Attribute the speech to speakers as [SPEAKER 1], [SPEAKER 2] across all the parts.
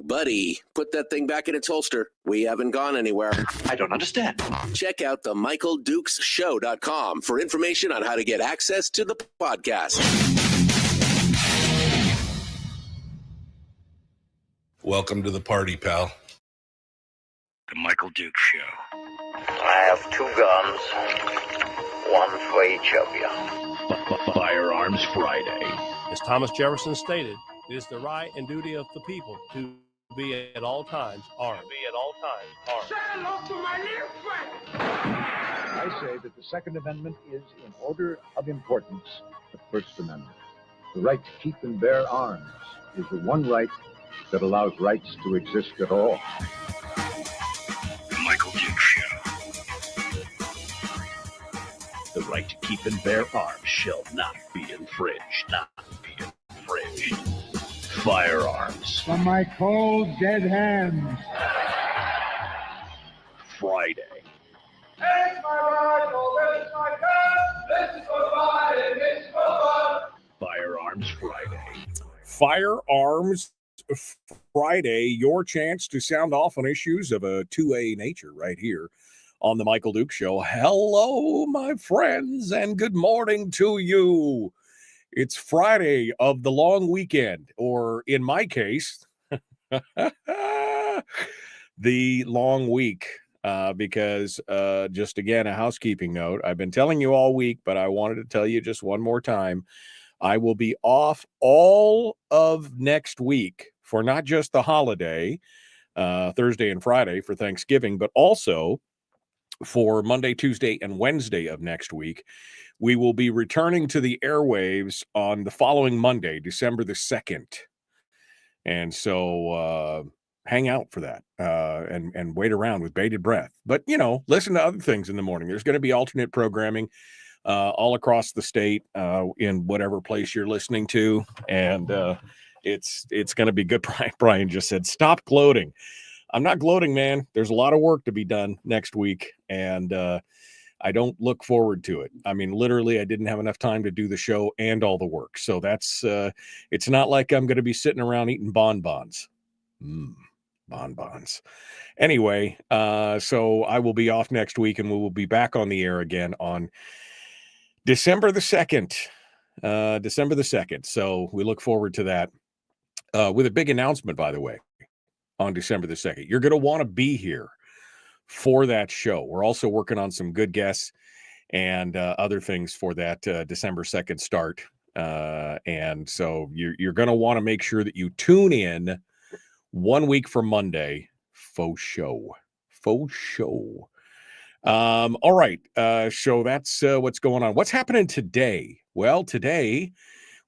[SPEAKER 1] buddy, put that thing back in its holster. We haven't gone anywhere.
[SPEAKER 2] I don't understand.
[SPEAKER 1] Check out the MichaelDukesShow.com for information on how to get access to the podcast.
[SPEAKER 3] Welcome to the party, pal.
[SPEAKER 2] The Michael Dukes Show.
[SPEAKER 4] I have 2 guns, one for each of you.
[SPEAKER 2] Firearms Friday.
[SPEAKER 5] As Thomas Jefferson stated, it is the right and duty of the people to be at all times armed.
[SPEAKER 6] Say hello to my little friend.
[SPEAKER 7] I say that the Second Amendment is, in order of importance, the First Amendment. The right to keep and bear arms is the one right that allows rights to exist at all.
[SPEAKER 2] The Michael Dukes Show. The right to keep and bear arms shall not be infringed. Firearms.
[SPEAKER 6] From my cold, dead hands.
[SPEAKER 2] Friday.
[SPEAKER 6] It's my rifle, this is my gun, this is for fun, and this is for fun.
[SPEAKER 2] Firearms Friday.
[SPEAKER 8] Firearms Friday, your chance to sound off on issues of a 2A nature right here on the Michael Dukes Show. Hello, my friends, and good morning to you. It's Friday of the long weekend, or in my case, the long week, because just again, a housekeeping note. I've been telling you all week, but I wanted to tell you just one more time. I will be off all of next week for not just the holiday, Thursday and Friday for Thanksgiving, but also for Monday, Tuesday, and Wednesday of next week. We will be returning to the airwaves on the following Monday, December the 2nd. And so hang out for that and wait around with bated breath. But, you know, listen to other things in the morning. There's going to be alternate programming all across the state in whatever place you're listening to. And it's going to be good. Brian just said, stop gloating. I'm not gloating, man. There's a lot of work to be done next week. And I don't look forward to it. I mean, literally, I didn't have enough time to do the show and all the work. So that's, it's not like I'm going to be sitting around eating bonbons. Bonbons. Anyway, so I will be off next week and we will be back on the air again on December the 2nd. December the 2nd. So we look forward to that with a big announcement, by the way, on December the 2nd. You're going to want to be here for that show. We're also working on some good guests and other things for that December 2nd start. And so you're going to want to make sure that you tune in 1 week from Monday. Faux show. All right. So that's what's going on. What's happening today? Well, today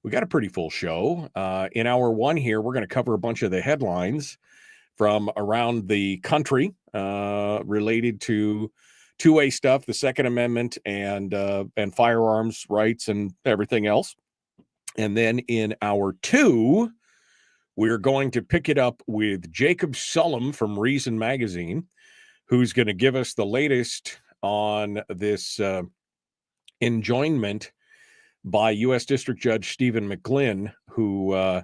[SPEAKER 8] we got a pretty full show. In hour 1 here, we're going to cover a bunch of the headlines from around the country related to 2A stuff, the Second Amendment and firearms rights and everything else. And then in hour 2, we're going to pick it up with Jacob Sullum from Reason Magazine, who's going to give us the latest on this enjoinment by U.S. District Judge Stephen McGlynn, who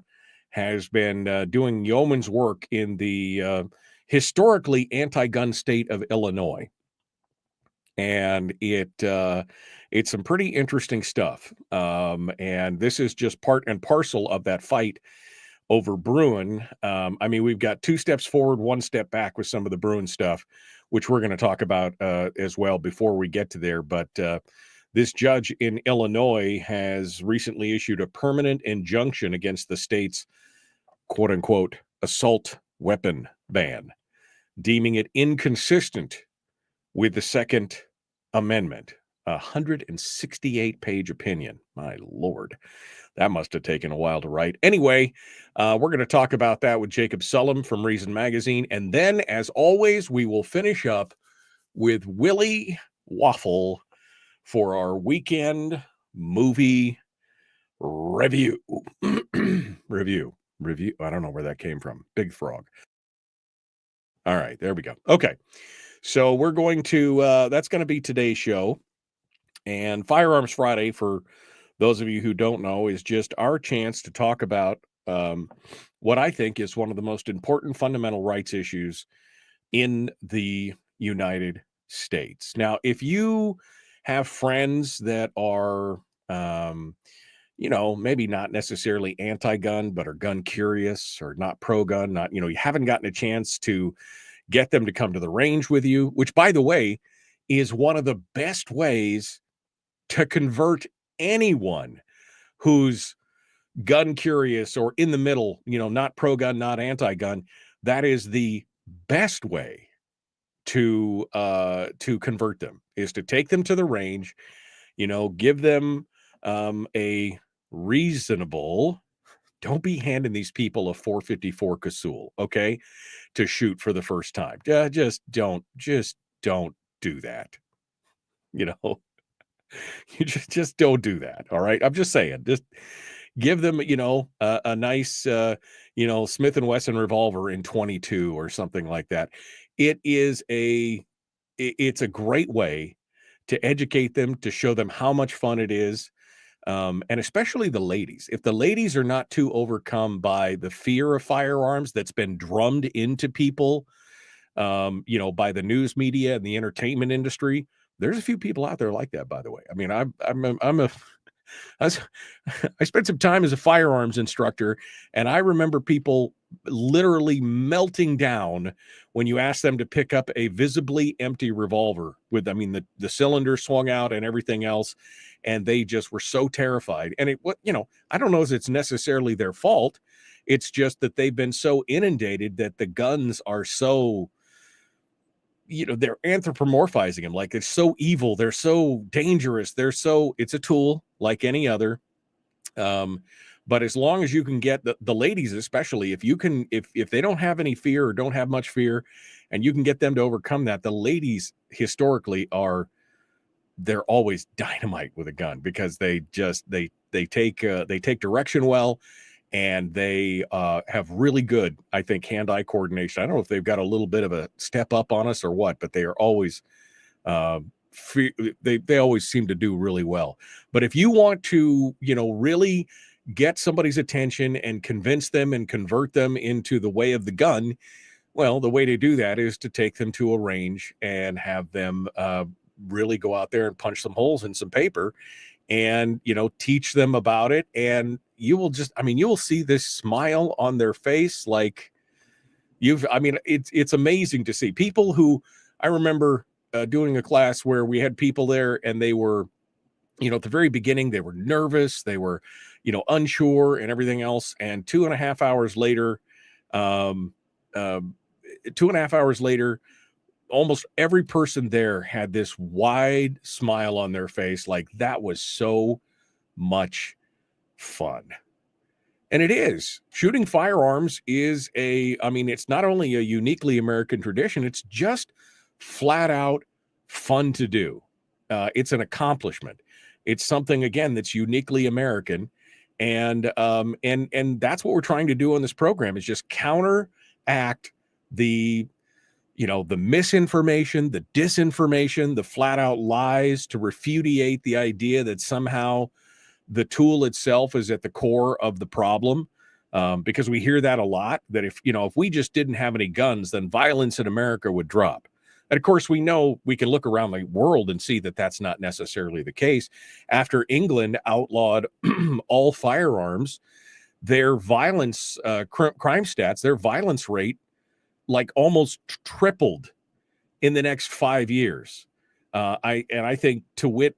[SPEAKER 8] has been doing yeoman's work in the historically anti-gun state of Illinois. And it's some pretty interesting stuff. And this is just part and parcel of that fight over Bruin. I mean, we've got 2 steps forward, 1 step back with some of the Bruin stuff, which we're going to talk about as well before we get to there. But this judge in Illinois has recently issued a permanent injunction against the state's quote unquote assault weapon ban, deeming it inconsistent with the Second Amendment. 168-page opinion. My Lord, that must have taken a while to write. Anyway, we're going to talk about that with Jacob Sullum from Reason Magazine. And then, as always, we will finish up with Willie Waffle for our weekend movie review. Review. I don't know where that came from. Big Frog. All right, there we go. Okay. So we're going to, that's going to be today's show. And Firearms Friday, for those of you who don't know, is just our chance to talk about what I think is one of the most important fundamental rights issues in the United States. Now, if you have friends that are, maybe not necessarily anti-gun, but are gun curious or not pro-gun, you haven't gotten a chance to get them to come to the range with you, which, by the way, is one of the best ways to convert anyone who's gun curious or in the middle, not pro-gun, not anti-gun. That is the best way to convert them, is to take them to the range, give them a reasonable, don't be handing these people a 454 Casull, okay, to shoot for the first time. Just don't do that. You just don't do that. All right. I'm just saying, just give them, a nice, Smith & Wesson revolver in 22 or something like that. It's a great way to educate them, to show them how much fun it is. And especially the ladies. If the ladies are not too overcome by the fear of firearms that's been drummed into people, by the news media and the entertainment industry, there's a few people out there like that, by the way. I mean, I spent some time as a firearms instructor, and I remember people literally melting down when you asked them to pick up a visibly empty revolver with, the cylinder swung out and everything else. And they just were so terrified. And I don't know if it's necessarily their fault. It's just that they've been so inundated that the guns are so, they're anthropomorphizing them. Like, they're so evil. They're so dangerous. It's a tool like any other. But as long as you can get the ladies, especially if they don't have any fear or don't have much fear, and you can get them to overcome that, the ladies historically they're always dynamite with a gun, because they take direction well, and they have really good, I think, hand-eye coordination. I don't know if they've got a little bit of a step up on us or what, but they are always they always seem to do really well. But if you want to, really get somebody's attention and convince them and convert them into the way of the gun, well, the way to do that is to take them to a range and have them really go out there and punch some holes in some paper, and teach them about it. And you will see this smile on their face. Like, it's amazing to see people who, I remember doing a class where we had people there, and they were, at the very beginning, they were nervous, they were, unsure and everything else. And 2.5 hours later, almost every person there had this wide smile on their face. Like, that was so much fun. And it is. Shooting firearms is it's not only a uniquely American tradition, it's just flat out fun to do. It's an accomplishment. It's something, again, that's uniquely American. And that's what we're trying to do on this program, is just counteract the misinformation, the disinformation, the flat out lies, to repudiate the idea that somehow the tool itself is at the core of the problem. Because we hear that a lot, that if we just didn't have any guns, then violence in America would drop. And of course, we know, we can look around the world and see that that's not necessarily the case. After England outlawed all firearms, their violence, crime stats, their violence rate, like, almost tripled in the next 5 years. I think to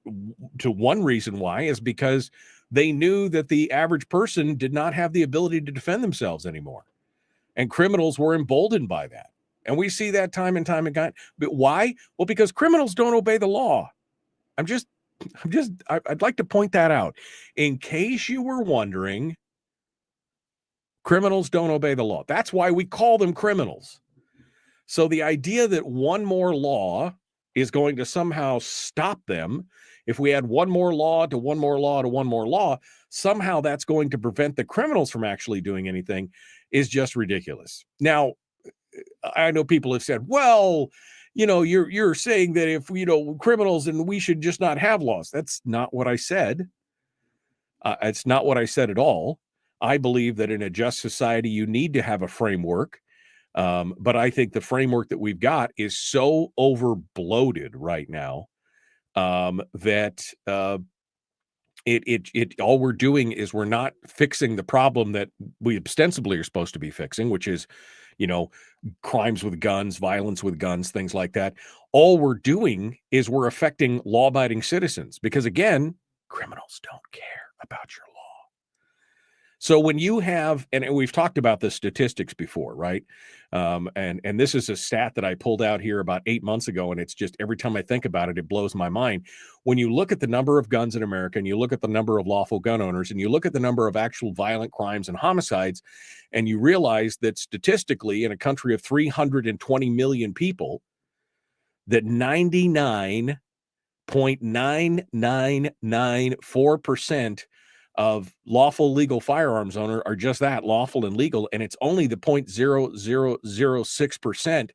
[SPEAKER 8] one reason why is because they knew that the average person did not have the ability to defend themselves anymore. And criminals were emboldened by that. And we see that time and time again. But why? Well, because criminals don't obey the law. I'd like to point that out. In case you were wondering, criminals don't obey the law. That's why we call them criminals. So the idea that one more law is going to somehow stop them, if we add one more law to one more law to one more law, somehow that's going to prevent the criminals from actually doing anything, is just ridiculous. Now, I know people have said, well, you're saying that if, criminals, and we should just not have laws. That's not what I said. It's not what I said at all. I believe that in a just society, you need to have a framework. But I think the framework that we've got is so over bloated right now that it all we're doing is we're not fixing the problem that we ostensibly are supposed to be fixing, which is, crimes with guns, violence with guns, things like that. All we're doing is we're affecting law-abiding citizens because, again, criminals don't care about your law. So when you have, and we've talked about the statistics before, right? And this is a stat that I pulled out here about 8 months ago, and it's just every time I think about it, it blows my mind. When you look at the number of guns in America, and you look at the number of lawful gun owners, and you look at the number of actual violent crimes and homicides, and you realize that statistically, in a country of 320 million people, that 99.9994% of lawful legal firearms owner are just that, lawful and legal, and it's only the 0.0006%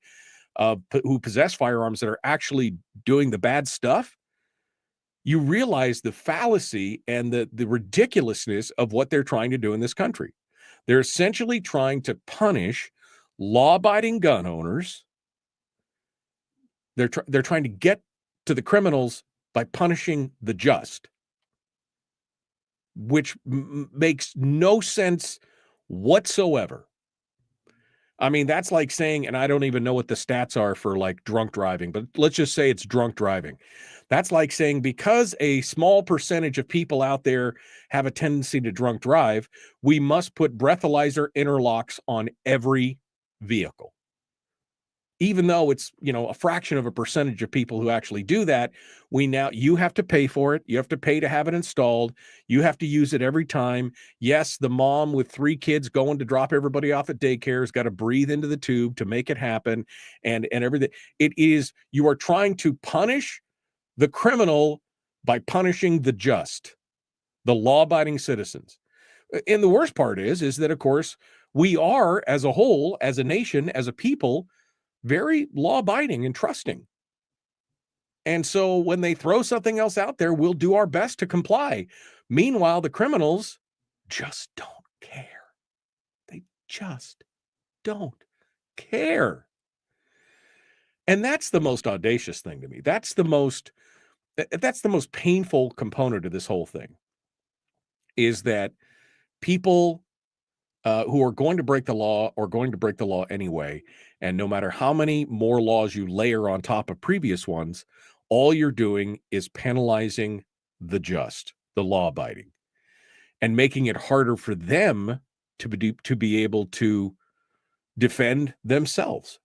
[SPEAKER 8] who possess firearms that are actually doing the bad stuff. You realize the fallacy and the ridiculousness of what they're trying to do in this country. They're essentially trying to punish law-abiding gun owners. They're trying to get to the criminals by punishing the just, which makes no sense whatsoever. I mean, that's like saying, and I don't even know what the stats are for like drunk driving, but let's just say it's drunk driving. That's like saying because a small percentage of people out there have a tendency to drunk drive, we must put breathalyzer interlocks on every vehicle. Even though it's, a fraction of a percentage of people who actually do that, you have to pay for it. You have to pay to have it installed. You have to use it every time. Yes, the mom with 3 kids going to drop everybody off at daycare has got to breathe into the tube to make it happen and everything. You are trying to punish the criminal by punishing the just, the law-abiding citizens. And the worst part is that, of course, we are, as a whole, as a nation, as a people, very law-abiding and trusting. And so when they throw something else out there, we'll do our best to comply. Meanwhile, the criminals just don't care. They just don't care. And that's the most audacious thing to me. That's the most painful component of this whole thing, is that people who are going to break the law are going to break the law anyway. And no matter how many more laws you layer on top of previous ones, all you're doing is penalizing the just, the law-abiding, and making it harder for them to be able to defend themselves.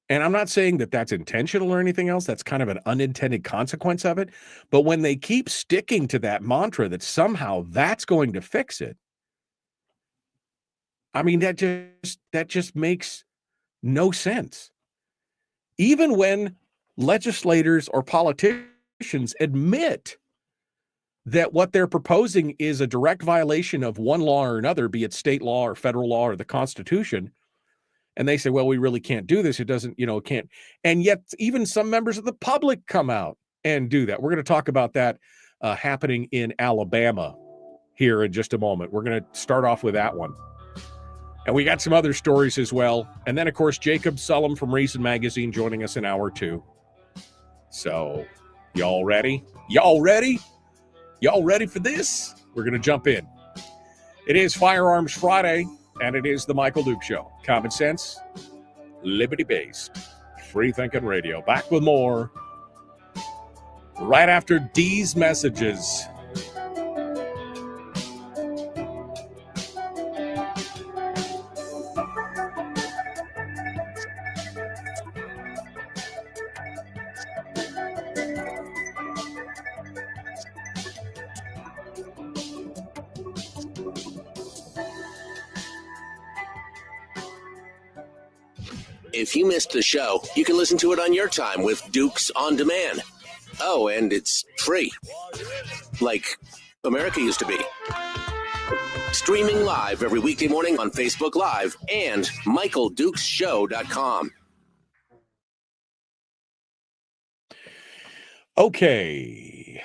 [SPEAKER 8] And I'm not saying that that's intentional or anything else. That's kind of an unintended consequence of it. But when they keep sticking to that mantra that somehow that's going to fix it, I mean, that just makes no sense. Even when legislators or politicians admit that what they're proposing is a direct violation of one law or another, be it state law or federal law or the Constitution, and they say, well, we really can't do this. It doesn't, can't. And yet even some members of the public come out and do that. We're going to talk about that happening in Alabama here in just a moment. We're going to start off with that one. And we got some other stories as well. And then, of course, Jacob Sullum from Reason Magazine joining us in hour 2. So, y'all ready? Y'all ready? Y'all ready for this? We're going to jump in. It is Firearms Friday, and it is the Michael Duke Show. Common sense, liberty-based, free-thinking radio. Back with more right after these messages.
[SPEAKER 1] If you missed the show, you can listen to it on your time with Dukes On Demand. Oh, and it's free. Like America used to be. Streaming live every weekday morning on Facebook Live and MichaelDukesShow.com.
[SPEAKER 8] Okay.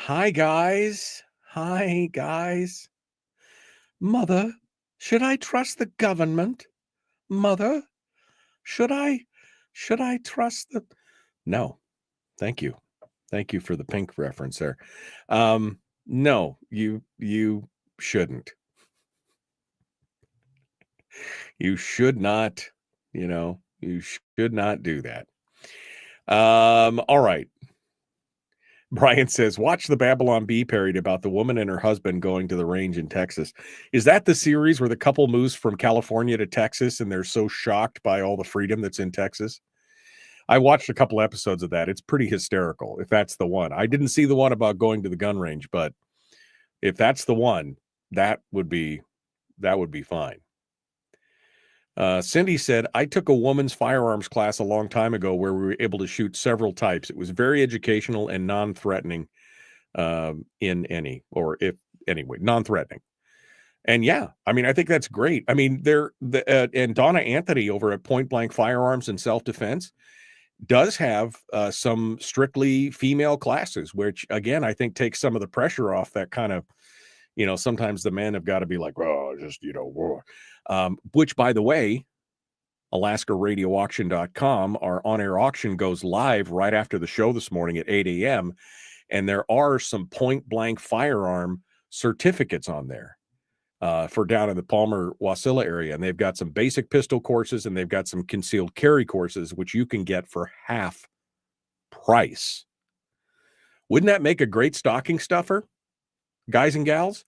[SPEAKER 8] Hi, guys. Mother, should I trust the government? Mother, should I trust the... No, thank you. Thank you for the Pink reference there. No, you shouldn't. You should not, you should not do that. All right. Brian says, watch the Babylon Bee parody about the woman and her husband going to the range in Texas. Is that the series where the couple moves from California to Texas and they're so shocked by all the freedom that's in Texas? I watched a couple episodes of that. It's pretty hysterical, if that's the one. I didn't see the one about going to the gun range, but if that's the one, that would be fine. Cindy said, I took a woman's firearms class a long time ago where we were able to shoot several types. It was very educational and non-threatening non-threatening. And yeah, I mean, I think that's great. I mean, and Donna Anthony over at Point Blank Firearms and Self-Defense does have some strictly female classes, which again, I think takes some of the pressure off that kind of, sometimes the men have got to be like, oh, just, which by the way, AlaskaRadioAuction.com, our on-air auction goes live right after the show this morning at 8 a.m. And there are some Point Blank firearm certificates on there for down in the Palmer-Wasilla area. And they've got some basic pistol courses and they've got some concealed carry courses, which you can get for half price. Wouldn't that make a great stocking stuffer, guys and gals?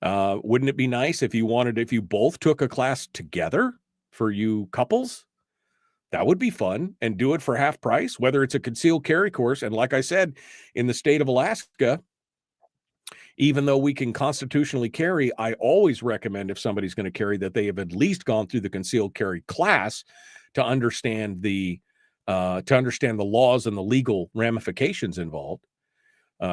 [SPEAKER 8] Wouldn't it be nice if you both took a class together for you couples? That would be fun, and do it for half price, whether it's a concealed carry course. And like I said, in the state of Alaska, even though we can constitutionally carry, I always recommend if somebody's going to carry that they have at least gone through the concealed carry class to understand the laws and the legal ramifications involved.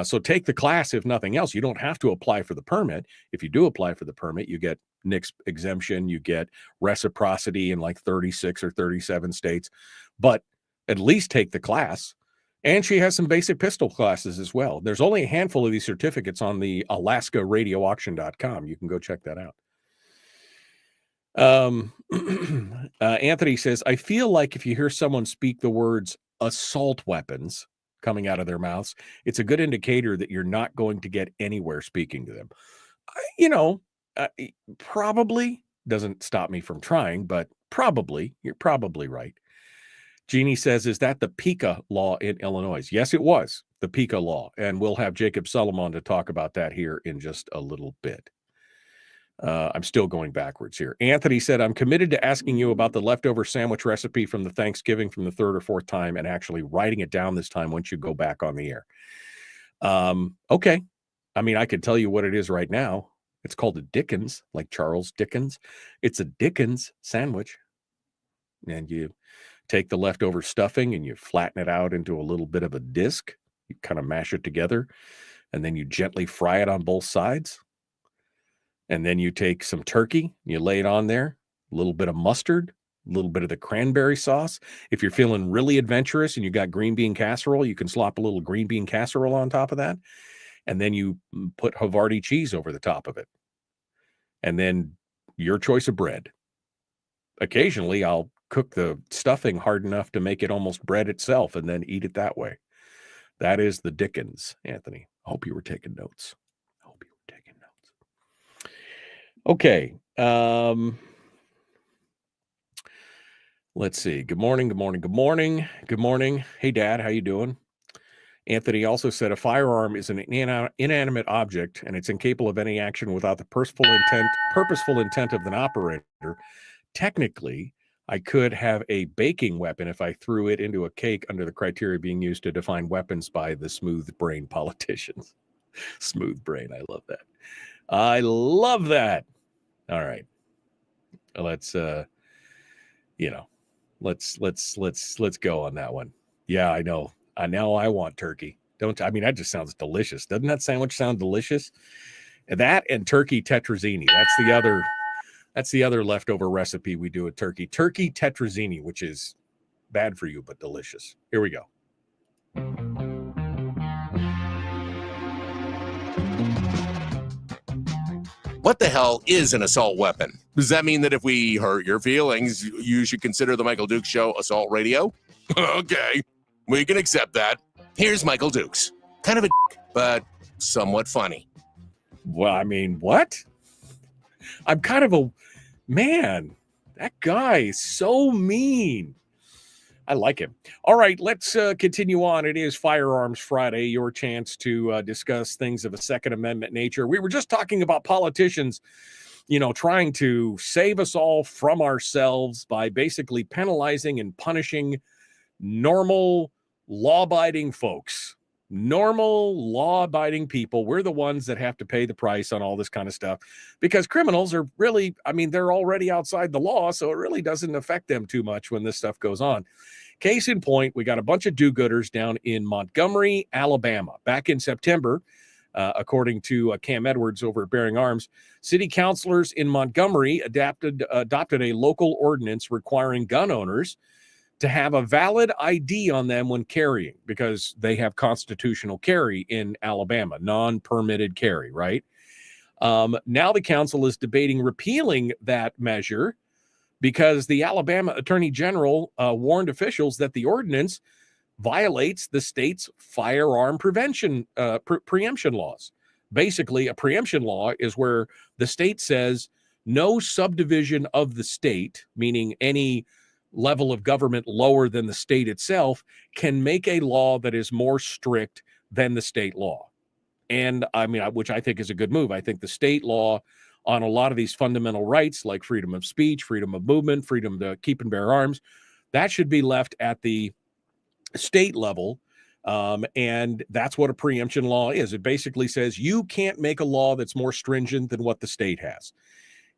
[SPEAKER 8] So take the class, if nothing else. You don't have to apply for the permit. If you do apply for the permit, you get NICS exemption, you get reciprocity in like 36 or 37 states, but at least take the class. And she has some basic pistol classes as well. There's only a handful of these certificates on the AlaskaRadioAuction.com. You can go check that out. Anthony says, I feel like if you hear someone speak the words assault weapons coming out of their mouths, it's a good indicator that you're not going to get anywhere speaking to them. Probably doesn't stop me from trying, but you're probably right. Jeannie says, is that the PICA law in Illinois? Yes, it was the PICA law. And we'll have Jacob Sullum on to talk about that here in just a little bit. I'm still going backwards here. Anthony said, I'm committed to asking you about the leftover sandwich recipe from the Thanksgiving from the third or fourth time and actually writing it down this time once you go back on the air. Okay. I mean, I could tell you what it is right now. It's called a Dickens, like Charles Dickens. It's a Dickens sandwich. And you take the leftover stuffing and you flatten it out into a little bit of a disc. You kind of mash it together, and then you gently fry it on both sides. And then you take some turkey, you lay it on there, a little bit of mustard, a little bit of the cranberry sauce. If you're feeling really adventurous and you got green bean casserole, you can slop a little green bean casserole on top of that. And then you put Havarti cheese over the top of it. And then your choice of bread. Occasionally, I'll cook the stuffing hard enough to make it almost bread itself and then eat it that way. That is the Dickens, Anthony. I hope you were taking notes. Okay. Let's see. Good morning. Hey, Dad, how you doing? Anthony also said a firearm is an inanimate object and it's incapable of any action without the purposeful intent of an operator. Technically, I could have a baking weapon if I threw it into a cake under the criteria being used to define weapons by the smooth-brained politicians. Smooth brain. I love that. All right. Let's let's go on that one. Yeah, I know. I want turkey. That just sounds delicious. Doesn't that sandwich sound delicious? That and turkey tetrazzini. That's the other leftover recipe we do with turkey. Turkey tetrazzini, which is bad for you, but delicious. Here we go.
[SPEAKER 9] What the hell is an assault weapon? Does that mean that if we hurt your feelings, you should consider the Michael Dukes Show assault radio? Okay, we can accept that. Here's Michael Dukes. Kind of a dick, but somewhat funny.
[SPEAKER 8] Well, I mean, what? I'm kind of a man. That guy is so mean. I like him. All right, let's continue on. It is Firearms Friday, your chance to discuss things of a Second Amendment nature. We were just talking about politicians, trying to save us all from ourselves by basically penalizing and punishing normal, law-abiding folks. Normal, law-abiding people. We're the ones that have to pay the price on all this kind of stuff because criminals are really, they're already outside the law, so it really doesn't affect them too much when this stuff goes on. Case in point, we got a bunch of do-gooders down in Montgomery, Alabama. Back in September, according to Cam Edwards over at Bearing Arms, city councilors in Montgomery adopted a local ordinance requiring gun owners to have a valid ID on them when carrying because they have constitutional carry in Alabama, non-permitted carry, right? Now the council is debating repealing that measure because the Alabama Attorney General warned officials that the ordinance violates the state's firearm prevention preemption laws. Basically, a preemption law is where the state says no subdivision of the state, meaning any level of government lower than the state itself, can make a law that is more strict than the state law. And which I think is a good move. I think the state law on a lot of these fundamental rights like freedom of speech, freedom of movement, freedom to keep and bear arms, that should be left at the state level. And that's what a preemption law is. It basically says you can't make a law that's more stringent than what the state has.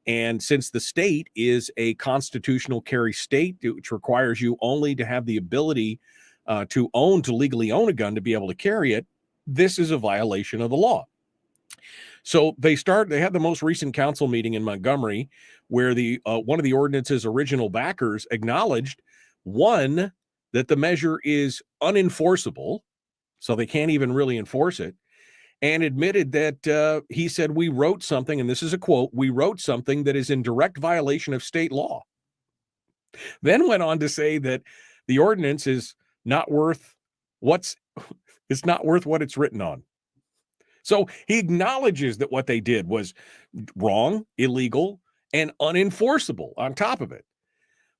[SPEAKER 8] And since the state is a constitutional carry state, which requires you only to have the ability to legally own a gun to be able to carry it, this is a violation of the law. So they had the most recent council meeting in Montgomery where one of the ordinance's original backers acknowledged, one, that the measure is unenforceable, so they can't even really enforce it, and admitted that he said, we wrote something, and this is a quote, we wrote something that is in direct violation of state law. Then went on to say that the ordinance is not worth what it's written on. So he acknowledges that what they did was wrong, illegal, and unenforceable on top of it.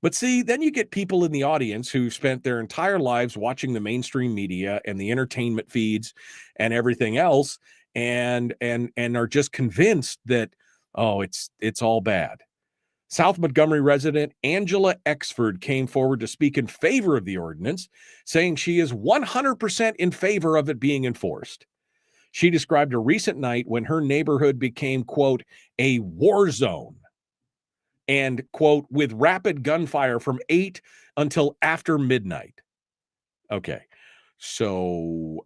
[SPEAKER 8] But see, then you get people in the audience who spent their entire lives watching the mainstream media and the entertainment feeds and everything else, and are just convinced that, it's all bad. South Montgomery resident Angela Exford came forward to speak in favor of the ordinance, saying she is 100% in favor of it being enforced. She described a recent night when her neighborhood became, quote, a war zone, and, quote, with rapid gunfire from 8 until after midnight. Okay, so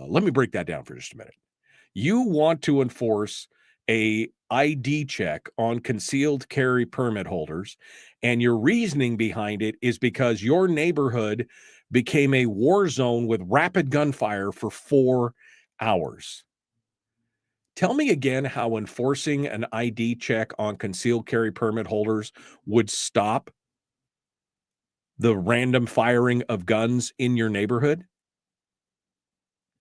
[SPEAKER 8] let me break that down for just a minute. You want to enforce a ID check on concealed carry permit holders, and your reasoning behind it is because your neighborhood became a war zone with rapid gunfire for 4 hours. Tell me again how enforcing an ID check on concealed carry permit holders would stop the random firing of guns in your neighborhood.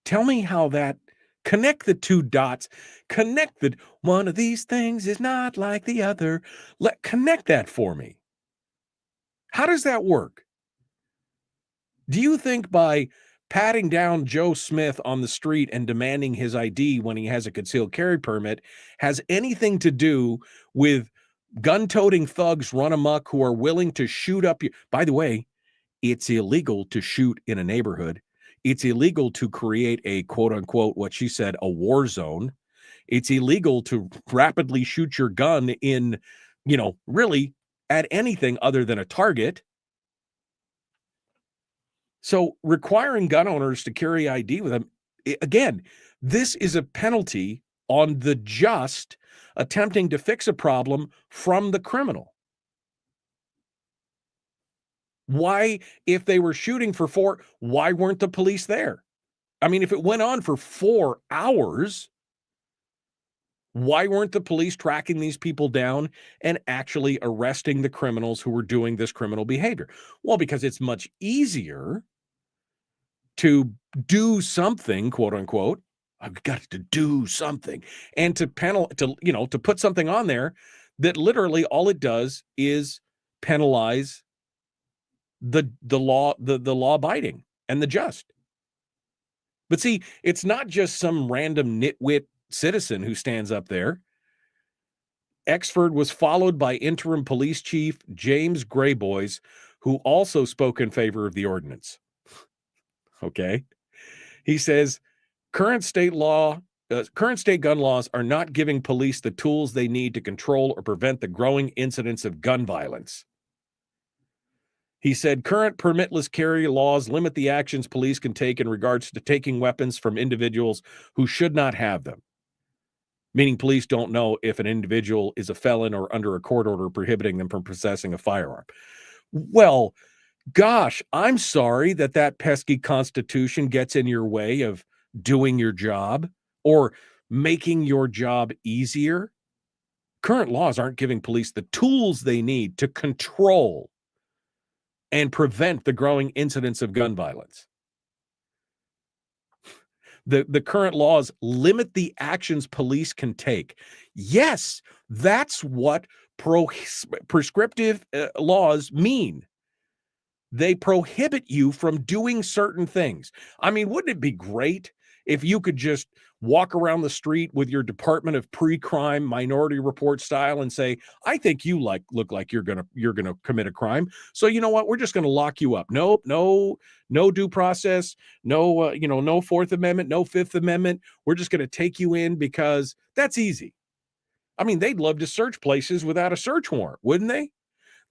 [SPEAKER 8] Tell me how that, connect the two dots, one of these things is not like the other. Connect that for me. How does that work? Do you think by patting down Joe Smith on the street and demanding his ID when he has a concealed carry permit has anything to do with gun-toting thugs run amok who are willing to shoot up you? By the way, it's illegal to shoot in a neighborhood. It's illegal to create a quote-unquote, what she said, a war zone. It's illegal to rapidly shoot your gun in, really at anything other than a target. So requiring gun owners to carry ID with them, again, this is a penalty on the just attempting to fix a problem from the criminal. Why, if they were shooting for 4, why weren't the police there? I mean, if it went on for 4 hours, Why weren't the police tracking these people down and actually arresting the criminals who were doing this criminal behavior? Well, because it's much easier to do something, quote unquote. I've got to do something, and to put something on there that literally all it does is penalize the law abiding and the just. But see, it's not just some random nitwit citizen who stands up there. Exford was followed by interim police chief James Grayboys, who also spoke in favor of the ordinance. Okay. He says, current state gun laws are not giving police the tools they need to control or prevent the growing incidence of gun violence. He said, current permitless carry laws limit the actions police can take in regards to taking weapons from individuals who should not have them. Meaning police don't know if an individual is a felon or under a court order prohibiting them from possessing a firearm. Well, gosh, I'm sorry that pesky Constitution gets in your way of doing your job or making your job easier. Current laws aren't giving police the tools they need to control and prevent the growing incidence of gun violence. The current laws limit the actions police can take. Yes, that's what prescriptive laws mean. They prohibit you from doing certain things. I mean, wouldn't it be great if you could just walk around the street with your Department of Pre-Crime Minority Report style and say, I think you look like you're gonna commit a crime. So you know what? We're just gonna lock you up. Nope, no due process, no Fourth Amendment, no Fifth Amendment. We're just gonna take you in because that's easy. I mean, they'd love to search places without a search warrant, wouldn't they?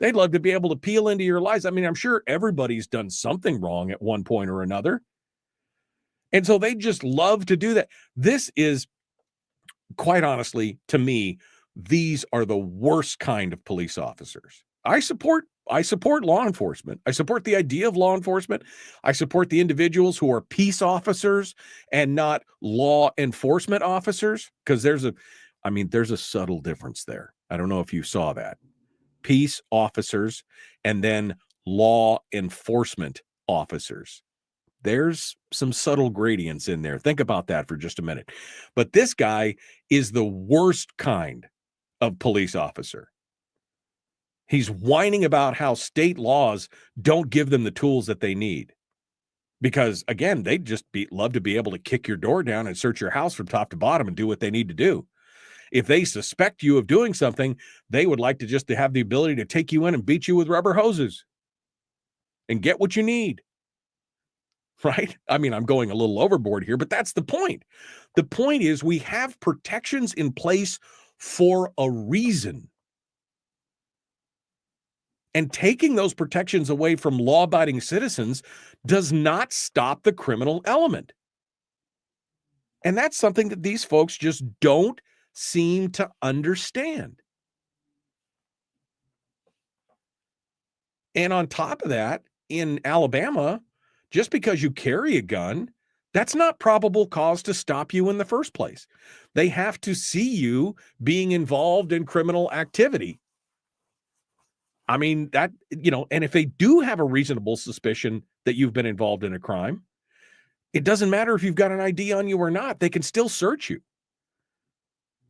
[SPEAKER 8] They'd love to be able to peel into your lives. I mean, I'm sure everybody's done something wrong at one point or another. And so they just love to do that. This is, quite honestly, to me, these are the worst kind of police officers. I support law enforcement. I support the idea of law enforcement. I support the individuals who are peace officers and not law enforcement officers, because there's a subtle difference there. I don't know if you saw that. Peace officers and then law enforcement officers. There's some subtle gradients in there. Think about that for just a minute. But this guy is the worst kind of police officer. He's whining about how state laws don't give them the tools that they need. Because, again, they'd just love to be able to kick your door down and search your house from top to bottom and do what they need to do. If they suspect you of doing something, they would like to have the ability to take you in and beat you with rubber hoses and get what you need. Right? I mean, I'm going a little overboard here, but that's the point. The point is we have protections in place for a reason. And taking those protections away from law-abiding citizens does not stop the criminal element. And that's something that these folks just don't seem to understand. And on top of that, in Alabama, just because you carry a gun, that's not probable cause to stop you in the first place. They have to see you being involved in criminal activity. I mean, and if they do have a reasonable suspicion that you've been involved in a crime, it doesn't matter if you've got an ID on you or not. They can still search you.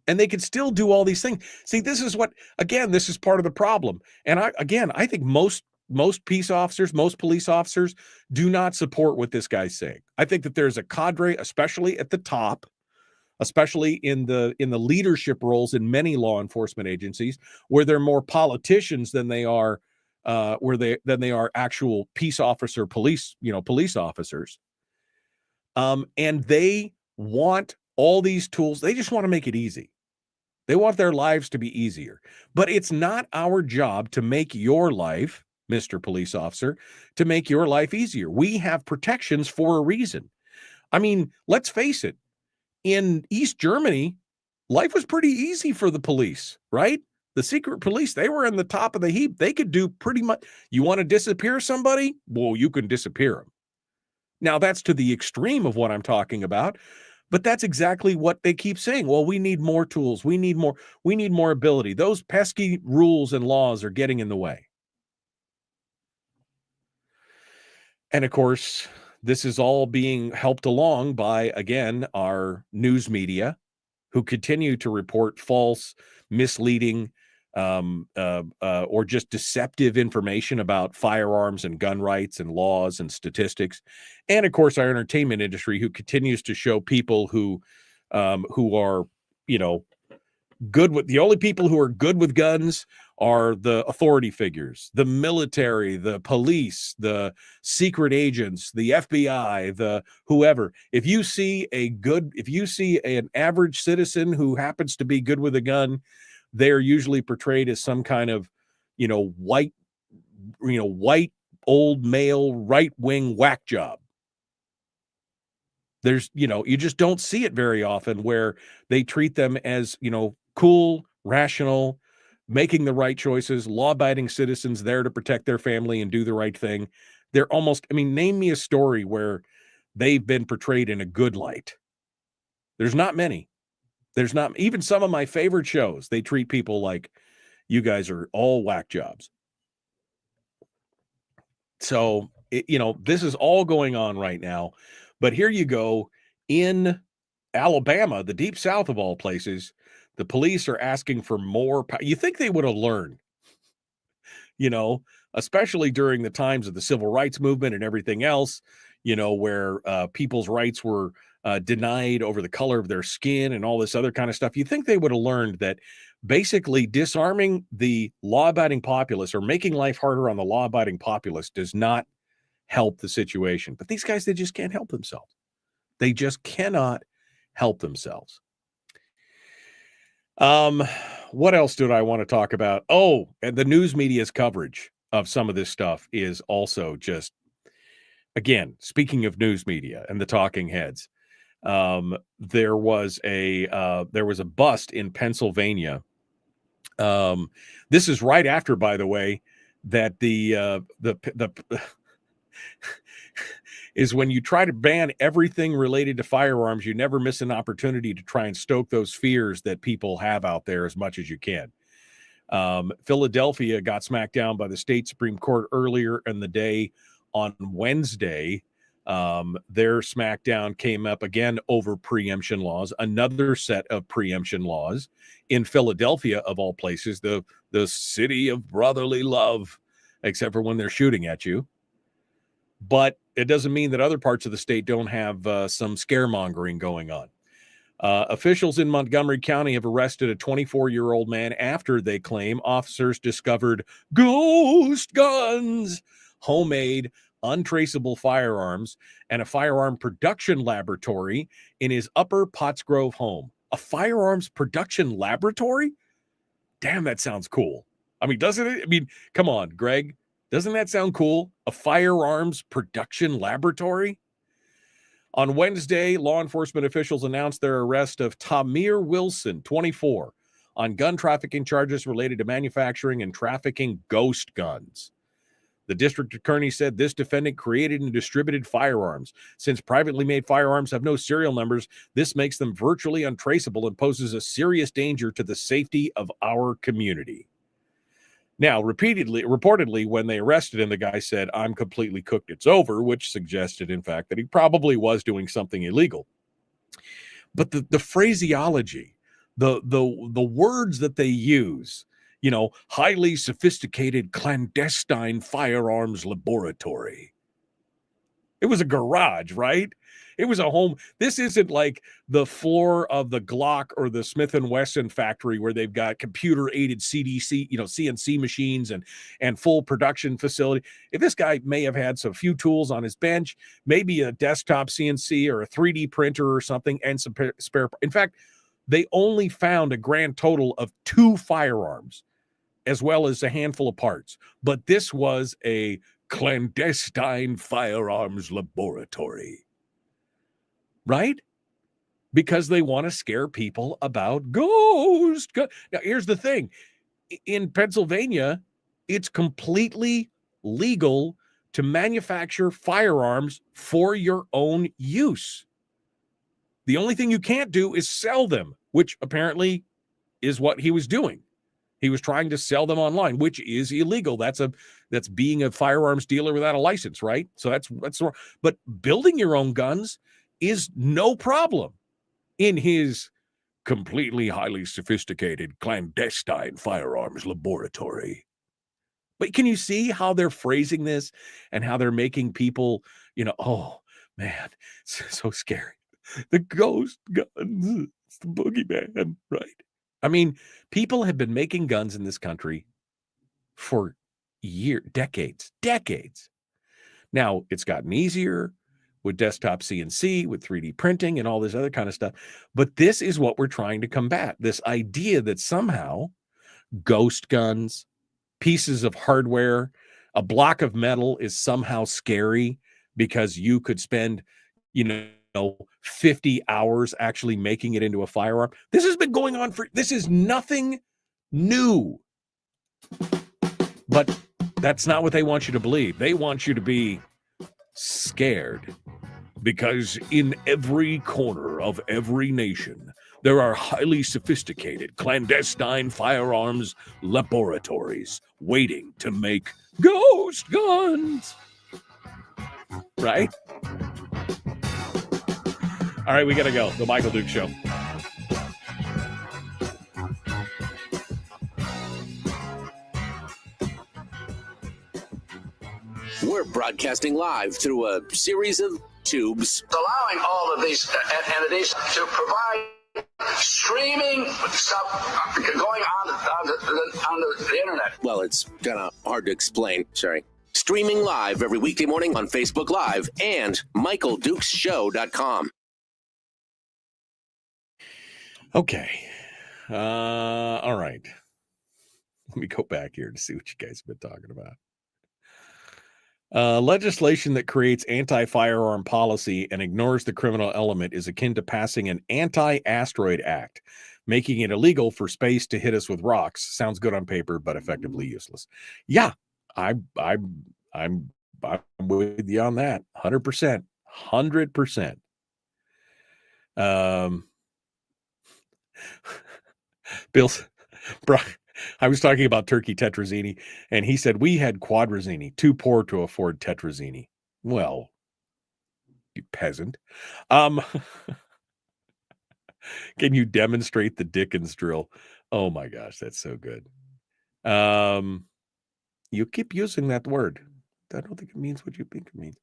[SPEAKER 8] And they can still do all these things. See, this is part of the problem. And I think most peace officers, most police officers do not support what this guy's saying. I think that there's a cadre, especially at the top, especially in the leadership roles in many law enforcement agencies, where they're more politicians than they are actual peace officer police officers. And they want all these tools. They just want to make it easy. They want their lives to be easier. But it's not our job to make your life, Mr. Police Officer, to make your life easier. We have protections for a reason. I mean, let's face it. In East Germany, life was pretty easy for the police, right? The secret police, they were in the top of the heap. They could do pretty much. You want to disappear somebody? Well, you can disappear them. Now, that's to the extreme of what I'm talking about. But that's exactly what they keep saying. Well, we need more tools. We need more ability. Those pesky rules and laws are getting in the way. And of course, this is all being helped along by, again, our news media, who continue to report false, misleading, or just deceptive information about firearms and gun rights and laws and statistics. And of course, our entertainment industry, who continues to show people who are, good with, the only people who are good with guns are the authority figures, the military, the police, the secret agents, the FBI, the whoever. If you see an average citizen who happens to be good with a gun, they're usually portrayed as some kind of, white old male right-wing whack job. There's, you just don't see it very often where they treat them as, cool, rational, making the right choices, law-abiding citizens there to protect their family and do the right thing. They're almost, name me a story where they've been portrayed in a good light. There's not many. There's not, even some of my favorite shows, they treat people like you guys are all whack jobs. So, this is all going on right now. But here you go, in Alabama, the deep south of all places, the police are asking for more power. You think they would have learned, especially during the times of the civil rights movement and everything else, where people's rights were denied over the color of their skin and all this other kind of stuff. You think they would have learned that basically disarming the law-abiding populace or making life harder on the law-abiding populace does not help the situation. But these guys, they just can't help themselves. They just cannot help themselves. What else did I want to talk about? Oh, and the news media's coverage of some of this stuff is also just, again, speaking of news media and the talking heads, there was a bust in Pennsylvania. This is right after, by the way, that the is when you try to ban everything related to firearms, you never miss an opportunity to try and stoke those fears that people have out there as much as you can. Philadelphia got smacked down by the state Supreme Court earlier in the day on Wednesday. Their smackdown came up again over preemption laws, another set of preemption laws in Philadelphia, of all places, the city of brotherly love, except for when they're shooting at you. But it doesn't mean that other parts of the state don't have some scaremongering going on. Officials in Montgomery County have arrested a 24-year-old man after they claim officers discovered ghost guns, homemade, untraceable firearms, and a firearm production laboratory in his Upper Pottsgrove home. A firearms production laboratory? Damn, that sounds cool. Doesn't it? Come on, Greg. Doesn't that sound cool? A firearms production laboratory? On Wednesday, law enforcement officials announced their arrest of Tamir Wilson, 24, on gun trafficking charges related to manufacturing and trafficking ghost guns. The district attorney said this defendant created and distributed firearms. Since privately made firearms have no serial numbers, this makes them virtually untraceable and poses a serious danger to the safety of our community. Now, reportedly, when they arrested him, the guy said, "I'm completely cooked, it's over," which suggested, in fact, that he probably was doing something illegal. But the phraseology, the words that they use, highly sophisticated clandestine firearms laboratory. It was a garage, right? It was a home. This isn't like the floor of the Glock or the Smith & Wesson factory where they've got computer-aided CDC, CNC machines and full production facility. If this guy may have had some few tools on his bench, maybe a desktop CNC or a 3D printer or something, and some spare. In fact, they only found a grand total of 2 firearms, as well as a handful of parts. But this was a clandestine firearms laboratory. Right? Because they want to scare people about ghost guns. Now, here's the thing. In Pennsylvania, it's completely legal to manufacture firearms for your own use. The only thing you can't do is sell them, which apparently is what he was doing. He was trying to sell them online, which is illegal. That's being a firearms dealer without a license, right? So that's but building your own guns is no problem in his completely highly sophisticated clandestine firearms laboratory. But can you see how they're phrasing this and how they're making people, oh man, it's so scary. The ghost guns, it's the boogeyman, right? I mean, people have been making guns in this country for decades. Now, it's gotten easier with desktop CNC, with 3D printing and all this other kind of stuff. But this is what we're trying to combat, this idea that somehow ghost guns, pieces of hardware, a block of metal is somehow scary because you could spend, 50 hours actually making it into a firearm. This has been going on this is nothing new. But that's not what they want you to believe. They want you to be scared because in every corner of every nation, there are highly sophisticated clandestine firearms laboratories waiting to make ghost guns. Right? All right, we got to go. The Michael Duke Show.
[SPEAKER 1] We're broadcasting live through a series of tubes.
[SPEAKER 4] Allowing all of these entities to provide streaming stuff going on the internet.
[SPEAKER 1] Well, it's kind of hard to explain. Sorry. Streaming live every weekday morning on Facebook Live and MichaelDukesShow.com.
[SPEAKER 8] Okay. All right. Let me go back here to see what you guys have been talking about. Legislation that creates anti-firearm policy and ignores the criminal element is akin to passing an anti-asteroid act, making it illegal for space to hit us with rocks. Sounds good on paper, but effectively useless. Yeah, I'm with you on that. 100%. 100%. I was talking about turkey tetrazzini, and he said we had quadrazini, too poor to afford tetrazzini. Well, you peasant. Can you demonstrate the Dickens drill? Oh my gosh, that's so good. You keep using that word. I don't think it means what you think it means.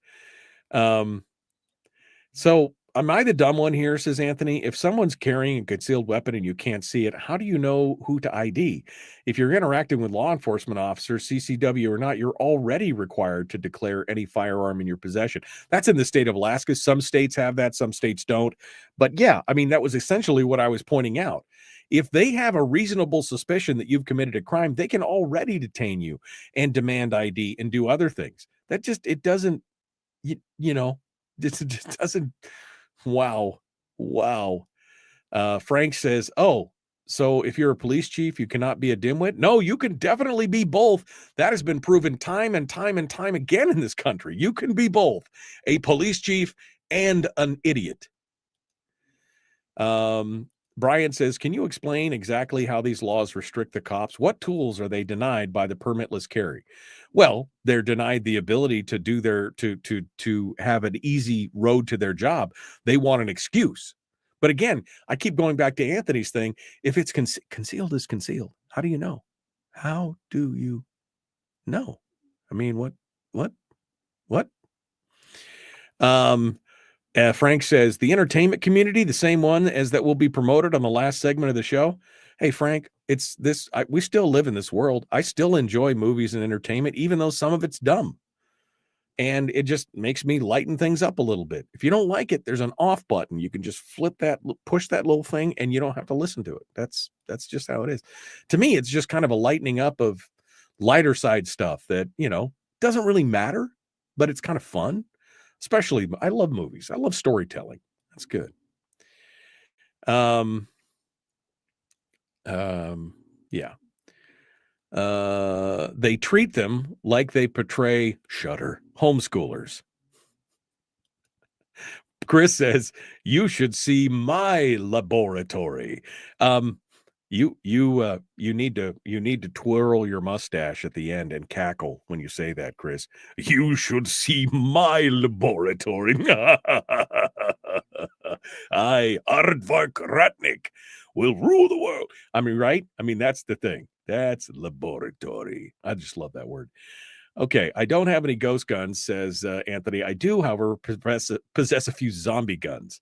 [SPEAKER 8] So am I the dumb one here, says Anthony? If someone's carrying a concealed weapon and you can't see it, how do you know who to ID? If you're interacting with law enforcement officers, CCW or not, you're already required to declare any firearm in your possession. That's in the state of Alaska. Some states have that, some states don't. But yeah, I mean, that was essentially what I was pointing out. If they have a reasonable suspicion that you've committed a crime, they can already detain you and demand ID and do other things. That just, it doesn't, it just doesn't. Wow. Frank says, oh, so if you're a police chief, you cannot be a dimwit? No, you can definitely be both. That has been proven time and time and time again in this country. You can be both a police chief and an idiot. Brian says, can you explain exactly how these laws restrict the cops? What tools are they denied by the permitless carry? Well, they're denied the ability to do to have an easy road to their job. They want an excuse. But again, I keep going back to Anthony's thing. If it's concealed is concealed. How do you know? How do you know? I mean, what? Frank says, the entertainment community, the same one as that will be promoted on the last segment of the show. Hey, Frank, it's this. We still live in this world. I still enjoy movies and entertainment, even though some of it's dumb. And it just makes me lighten things up a little bit. If you don't like it, there's an off button. You can just push that little thing, and you don't have to listen to it. That's just how it is. To me, it's just kind of a lightening up of lighter side stuff that, doesn't really matter, but it's kind of fun. Especially, I love movies. I love storytelling. That's good. Yeah. They treat them like they portray Shudder homeschoolers. Chris says, you should see my laboratory. You need to twirl your mustache at the end and cackle when you say that, Chris. You should see my laboratory. I, Aardvark Ratnik, will rule the world. I mean, right? I mean, that's the thing. That's laboratory. I just love that word. Okay, I don't have any ghost guns, says Anthony. I do, however, possess a few zombie guns.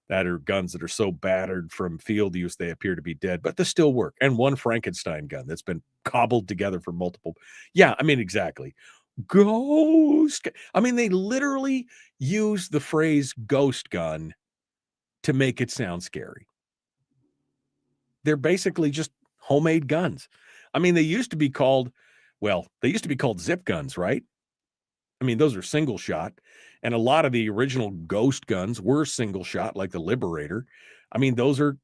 [SPEAKER 8] That are guns that are so battered from field use they appear to be dead, but they still work. And one Frankenstein gun that's been cobbled together for multiple. Yeah, I mean, exactly. Ghost. I mean, they literally use the phrase ghost gun to make it sound scary. They're basically just homemade guns. I mean, they used to be called zip guns, right? I mean, those are single shot. And a lot of the original ghost guns were single shot, like the Liberator. I mean, they're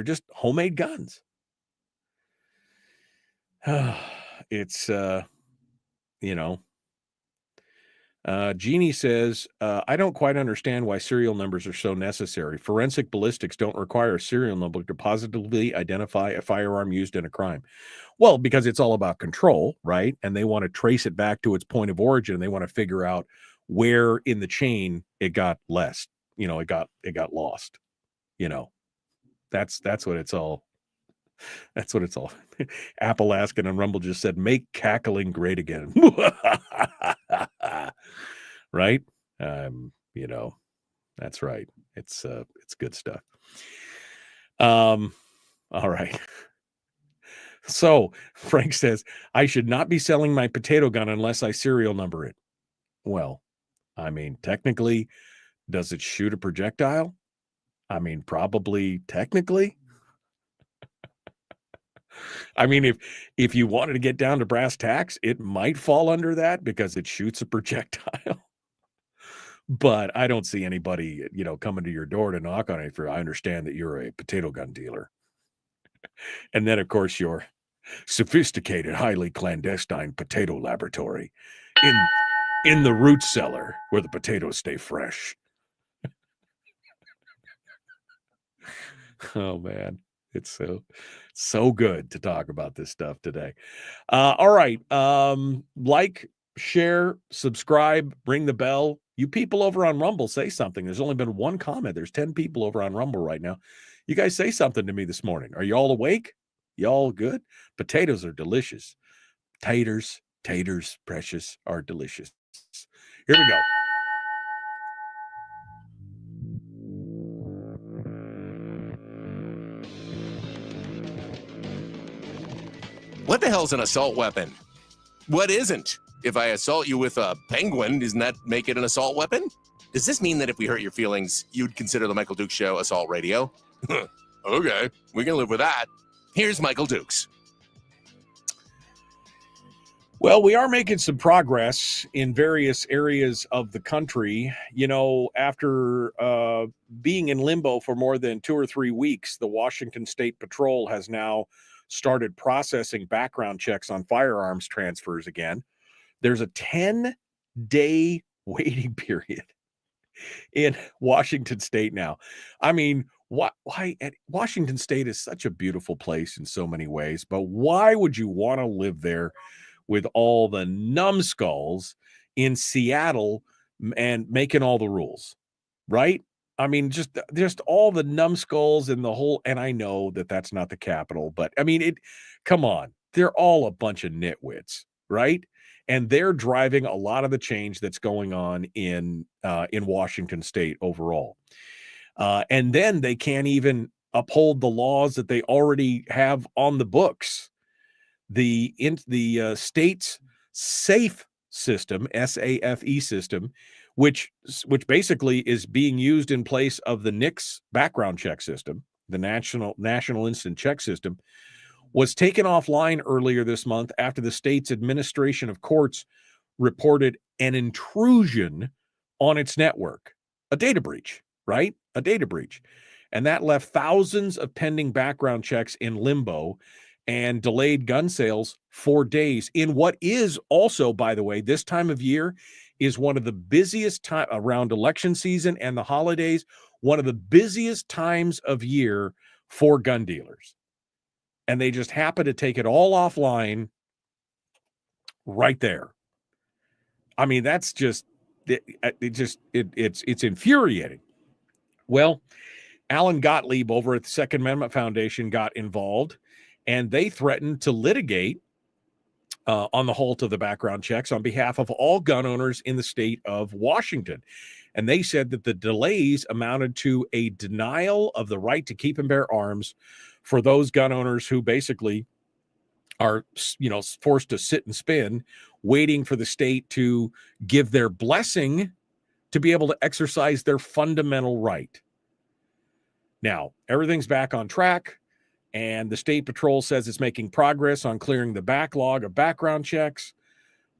[SPEAKER 8] just homemade guns. It's, Jeannie says, I don't quite understand why serial numbers are so necessary. Forensic ballistics don't require a serial number to positively identify a firearm used in a crime. Well, because it's all about control, right? And they want to trace it back to its point of origin. They want to figure out where in the chain it got lost. That's what it's all. That's what it's all. Appalachian and Rumble just said, make cackling great again. Right? That's right. It's good stuff. All right. So Frank says, I should not be selling my potato gun unless I serial number it. Well, I mean, technically, does it shoot a projectile? I mean, probably technically. I mean, if you wanted to get down to brass tacks, it might fall under that because it shoots a projectile. But I don't see anybody, coming to your door to knock on it. I understand that you're a potato gun dealer. And then, of course, your sophisticated, highly clandestine potato laboratory in the root cellar where the potatoes stay fresh. Oh, man. It's so good to talk about this stuff today. All right. Like, share, subscribe, ring the bell. You people over on Rumble, say something. There's only been one comment. There's 10 people over on Rumble right now. You guys say something to me this morning. Are you all awake? You all good? Potatoes are delicious. Taters, precious, are delicious. Here we go.
[SPEAKER 9] What the hell's an assault weapon? What isn't? If I assault you with a penguin, doesn't that make it an assault weapon? Does this mean that if we hurt your feelings, you'd consider the Michael Dukes Show assault radio? Okay, we can live with that. Here's Michael Dukes.
[SPEAKER 8] Well, we are making some progress in various areas of the country. After being in limbo for more than 2 or 3 weeks, the Washington State Patrol has now started processing background checks on firearms transfers again. There's a 10-day waiting period in Washington State now. I mean, why Washington State is such a beautiful place in so many ways, but why would you want to live there with all the numbskulls in Seattle and making all the rules, right? I mean, just all the numbskulls and the whole, and I know that that's not the capital, but I mean, come on, they're all a bunch of nitwits, right? And they're driving a lot of the change that's going on in Washington State overall. And then they can't even uphold the laws that they already have on the books. The state's SAFE system, SAFE system, which basically is being used in place of the NICS background check system, the National Instant Check System, was taken offline earlier this month after the state's administration of courts reported an intrusion on its network, a data breach, right? A data breach. And that left thousands of pending background checks in limbo and delayed gun sales for days in what is also, by the way, this time of year is one of the busiest time around election season and the holidays, one of the busiest times of year for gun dealers. And they just happen to take it all offline right there. I mean, that's just it's infuriating. Well, Alan Gottlieb over at the Second Amendment Foundation got involved, and they threatened to litigate on the halt of the background checks on behalf of all gun owners in the state of Washington. And they said that the delays amounted to a denial of the right to keep and bear arms for those gun owners who basically are, forced to sit and spin, waiting for the state to give their blessing to be able to exercise their fundamental right. Now, everything's back on track, and the State Patrol says it's making progress on clearing the backlog of background checks.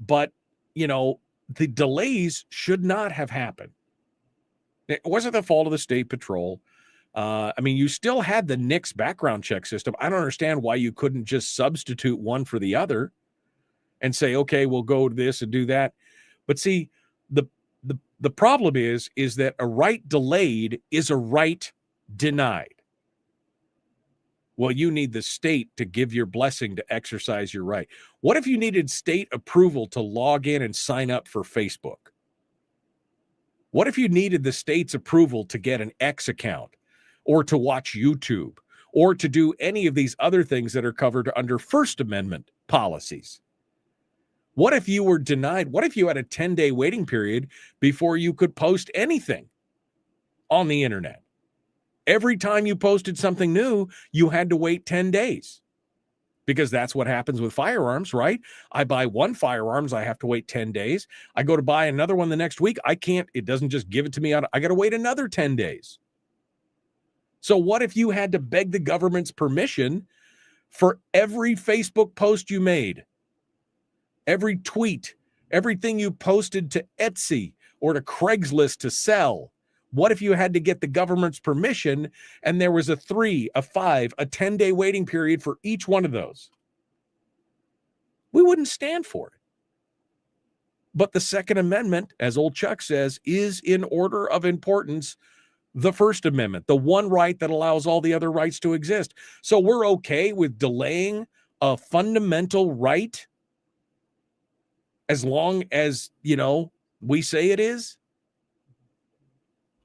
[SPEAKER 8] But, the delays should not have happened. It wasn't the fault of the State Patrol. You still had the NICS background check system. I don't understand why you couldn't just substitute one for the other and say, okay, we'll go to this and do that. But see, the problem is that a right delayed is a right denied. Well, you need the state to give your blessing to exercise your right. What if you needed state approval to log in and sign up for Facebook? What if you needed the state's approval to get an X account or to watch YouTube or to do any of these other things that are covered under First Amendment policies? What if you were denied? What if you had a 10-day waiting period before you could post anything on the internet? Every time you posted something new, you had to wait 10 days because that's what happens with firearms, right? I buy one firearms, I have to wait 10 days. I go to buy another one the next week. It doesn't just give it to me. I got to wait another 10 days. So what if you had to beg the government's permission for every Facebook post you made, every tweet, everything you posted to Etsy or to Craigslist to sell? What if you had to get the government's permission and there was a 3, a 5, a 10-day waiting period for each one of those? We wouldn't stand for it. But the Second Amendment, as old Chuck says, is in order of importance the First Amendment, the one right that allows all the other rights to exist. So we're okay with delaying a fundamental right as long as, we say it is?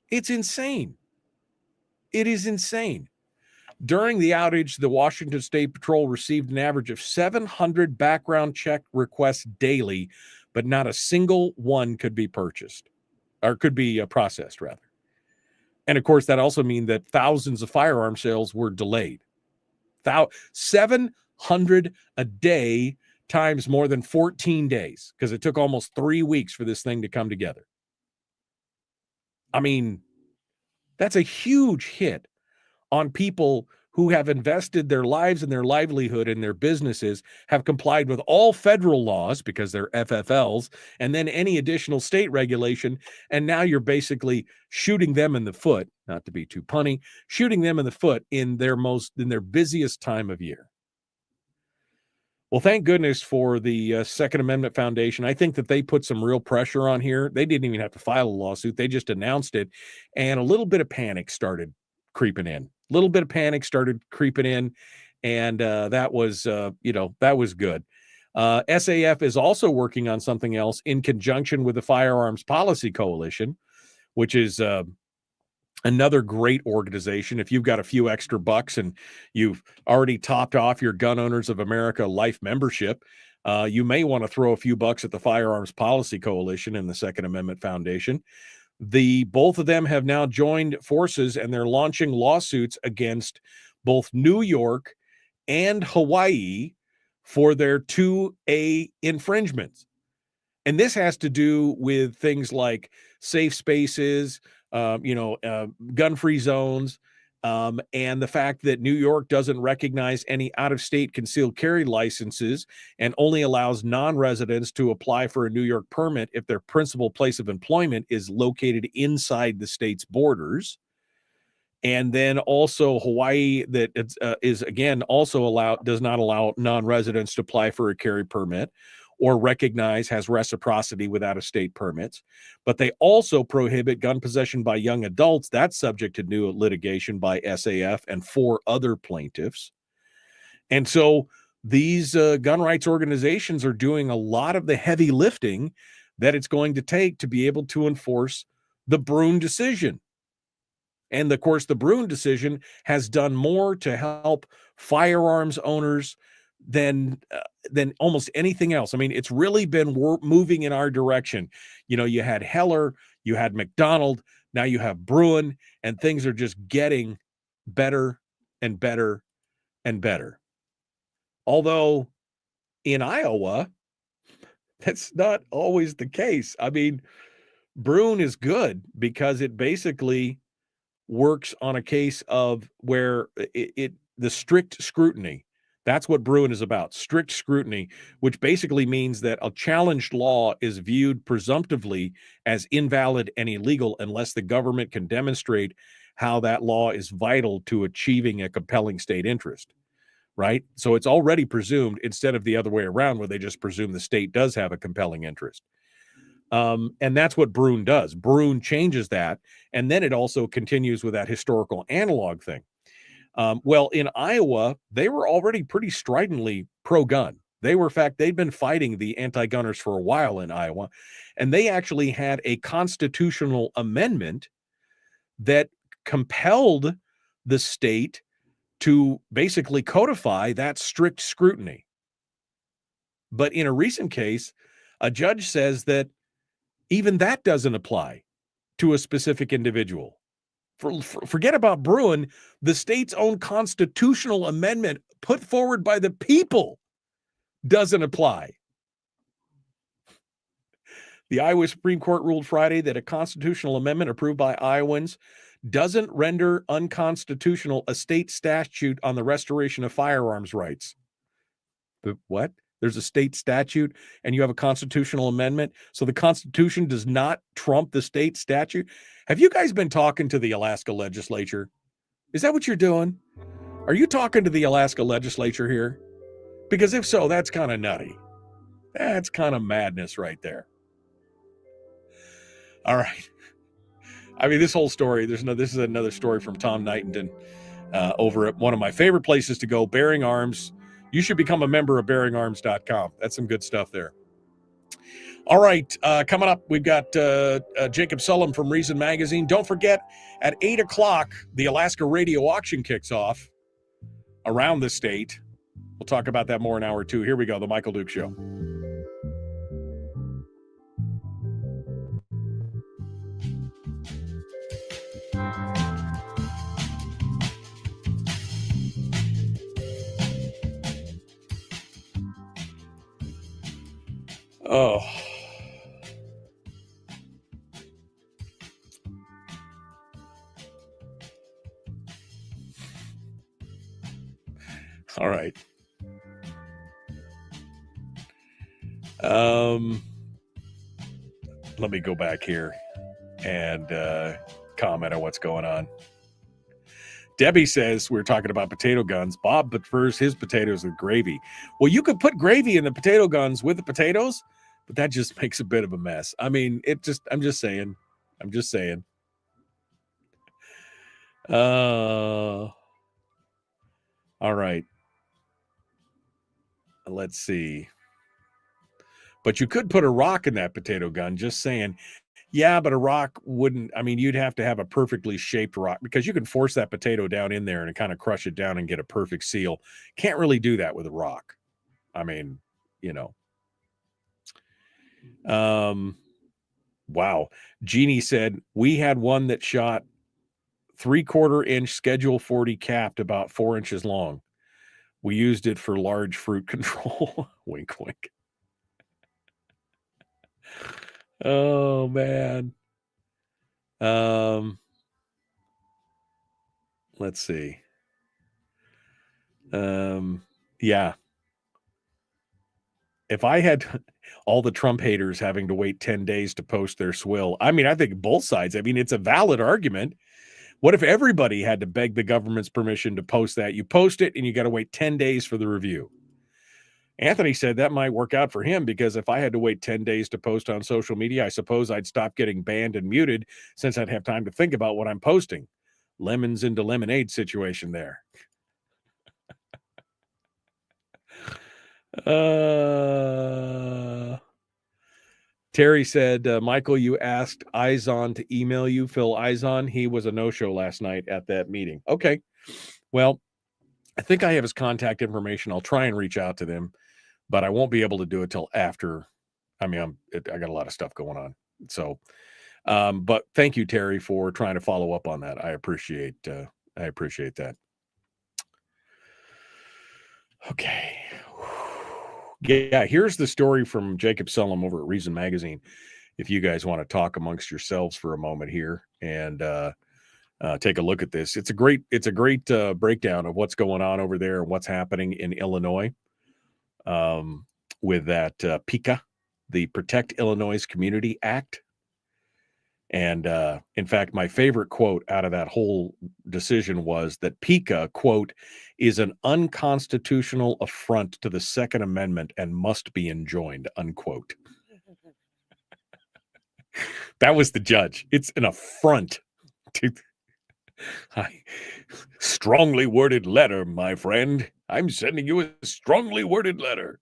[SPEAKER 8] It's insane. It is insane. During the outage, the Washington State Patrol received an average of 700 background check requests daily, but not a single one could be purchased or could be processed, rather. And of course, that also means that thousands of firearm sales were delayed. 700 a day times more than 14 days, because it took almost 3 weeks for this thing to come together. I mean, that's a huge hit on people who have invested their lives and their livelihood in their businesses, have complied with all federal laws because they're FFLs, and then any additional state regulation. And now you're basically shooting them in the foot, not to be too punny, shooting them in the foot in their busiest time of year. Well, thank goodness for the Second Amendment Foundation. I think that they put some real pressure on here. They didn't even have to file a lawsuit. They just announced it, and a little bit of panic started creeping in. And that was good. SAF is also working on something else in conjunction with the Firearms Policy Coalition, which is another great organization. If you've got a few extra bucks and you've already topped off your Gun Owners of America life membership, you may want to throw a few bucks at the Firearms Policy Coalition and the Second Amendment Foundation. Both of them have now joined forces, and they're launching lawsuits against both New York and Hawaii for their 2A infringements. And this has to do with things like safe spaces, gun-free zones, and the fact that New York doesn't recognize any out-of-state concealed carry licenses and only allows non-residents to apply for a New York permit if their principal place of employment is located inside the state's borders. And then also Hawaii that is again also does not allow non-residents to apply for a carry permit, or recognize has reciprocity with out-of-state permits. But they also prohibit gun possession by young adults. That's subject to new litigation by SAF and 4 other plaintiffs. And so these gun rights organizations are doing a lot of the heavy lifting that it's going to take to be able to enforce the Brune decision. And of course, the Brune decision has done more to help firearms owners than almost anything else. I mean, it's really been moving in our direction. You know, you had Heller, you had McDonald, now you have Brune, and things are just getting better and better and better. Although in Iowa, that's not always the case. I mean, Brune is good because it basically works on a case of where the strict scrutiny. That's what Brune is about, strict scrutiny, which basically means that a challenged law is viewed presumptively as invalid and illegal unless the government can demonstrate how that law is vital to achieving a compelling state interest, right? So it's already presumed instead of the other way around where they just presume the state does have a compelling interest. And that's what Brune does. Brune changes that, and then it also continues with that historical analog thing. Well, in Iowa, they were already pretty stridently pro-gun. In fact, they'd been fighting the anti-gunners for a while in Iowa, and they actually had a constitutional amendment that compelled the state to basically codify that strict scrutiny. But in a recent case, a judge says that even that doesn't apply to a specific individual. Forget about Brune. The state's own constitutional amendment put forward by the people doesn't apply. The Iowa Supreme Court ruled Friday that a constitutional amendment approved by Iowans doesn't render unconstitutional a state statute on the restoration of firearms rights. What? There's a state statute and you have a constitutional amendment. So the Constitution does not trump the state statute. Have you guys been talking to the Alaska legislature? Is that what you're doing? Are you talking to the Alaska legislature here? Because if so, that's kind of nutty. That's kind of madness right there. All right. I mean, this whole story, this is another story from Tom Knighton over at one of my favorite places to go, Bearing Arms. You should become a member of bearingarms.com. That's some good stuff there. All right, coming up, we've got Jacob Sullum from Reason Magazine. Don't forget, at 8 o'clock, the Alaska radio auction kicks off around the state. We'll talk about that more in hour 2. Here we go, The Michael Duke Show. Oh. All right. Let me go back here and comment on what's going on. Debbie says we're talking about potato guns. Bob prefers his potatoes with gravy. Well, you could put gravy in the potato guns with the potatoes, but that just makes a bit of a mess. I mean, I'm just saying. All right. Let's see. But you could put a rock in that potato gun, just saying. Yeah, but a rock wouldn't, I mean, you'd have to have a perfectly shaped rock because you can force that potato down in there and kind of crush it down and get a perfect seal. Can't really do that with a rock. I mean, you know. Wow. Jeannie said, we had one that shot 3/4 inch Schedule 40 capped about 4 inches long. We used it for large fruit control. Wink, wink. Oh, man. Let's see. Yeah. If I had all the Trump haters having to wait 10 days to post their swill, I mean, I think both sides, I mean, it's a valid argument. What if everybody had to beg the government's permission to post that? You post it and you got to wait 10 days for the review. Anthony said that might work out for him because if I had to wait 10 days to post on social media, I suppose I'd stop getting banned and muted since I'd have time to think about what I'm posting. Lemons into lemonade situation there. Terry said, Michael, you asked Izon to email you, Phil Izon. He was a no-show last night at that meeting. Okay. Well, I think I have his contact information. I'll try and reach out to them, but I won't be able to do it till after. I mean, I got a lot of stuff going on. So, but thank you, Terry, for trying to follow up on that. I appreciate that. Okay. Yeah, here's the story from Jacob Sullum over at Reason Magazine. If you guys want to talk amongst yourselves for a moment here and take a look at this, it's a great breakdown of what's going on over there and what's happening in Illinois with that PICA, the Protect Illinois Community Act. And in fact, my favorite quote out of that whole decision was that PICA, quote, is an unconstitutional affront to the Second Amendment and must be enjoined, unquote. That was the judge. It's an affront to strongly worded letter, my friend. I'm sending you a strongly worded letter.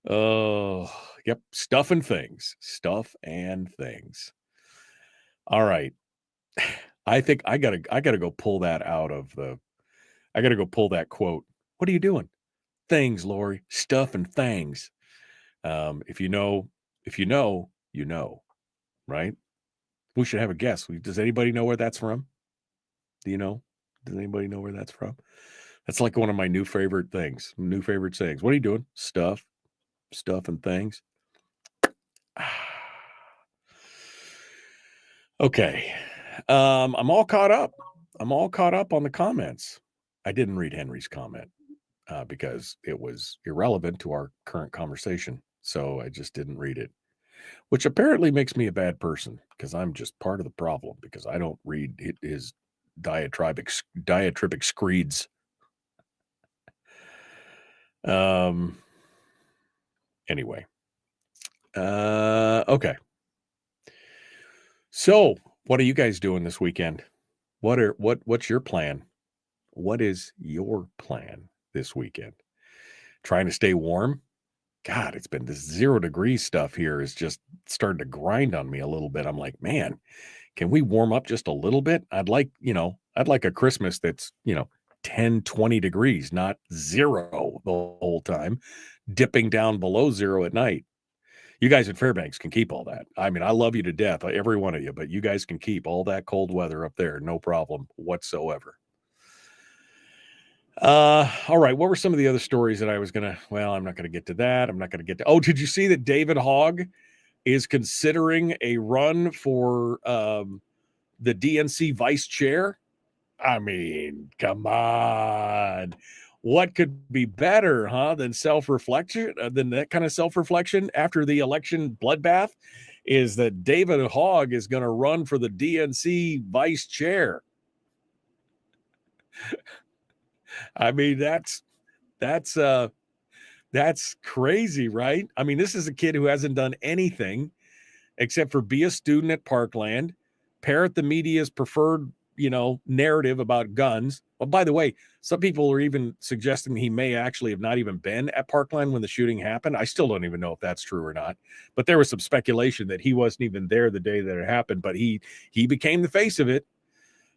[SPEAKER 8] Oh, yep. Stuff and things. All right. I think I gotta go pull that out of the. I gotta go pull that quote. What are you doing? Things, Lori. Stuff and things. If you know, you know, right? We should have a guess. Does anybody know where that's from? Do you know? Does anybody know where that's from? That's like one of my new favorite sayings. What are you doing? Stuff and things. Okay. I'm all caught up. On the comments. I didn't read Henry's comment because it was irrelevant to our current conversation. So I just didn't read it, which apparently makes me a bad person because I'm just part of the problem because I don't read his diatribic screeds. Anyway. Okay. So what are you guys doing this weekend? What's your plan? What is your plan this weekend? Trying to stay warm? God, it's been this 0 degrees stuff here is just starting to grind on me a little bit. I'm like, man, can we warm up just a little bit? I'd like a Christmas that's, 10, 20 degrees, not 0 the whole time, dipping down below 0 at night. You guys at Fairbanks can keep all that. I mean, I love you to death, every one of you, but you guys can keep all that cold weather up there. No problem whatsoever. All right. What were some of the other stories that I was I'm not going to get to that. Did you see that David Hogg is considering a run for the DNC vice chair? I mean, come on. What could be better, than self-reflection, than that kind of self-reflection after the election bloodbath is that David Hogg is going to run for the DNC vice chair. I mean, that's crazy, right? I mean, this is a kid who hasn't done anything except for be a student at Parkland, parrot the media's preferred, narrative about guns. Well, by the way, some people are even suggesting he may actually have not even been at Parkland when the shooting happened. I still don't even know if that's true or not, but there was some speculation that he wasn't even there the day that it happened, but he became the face of it.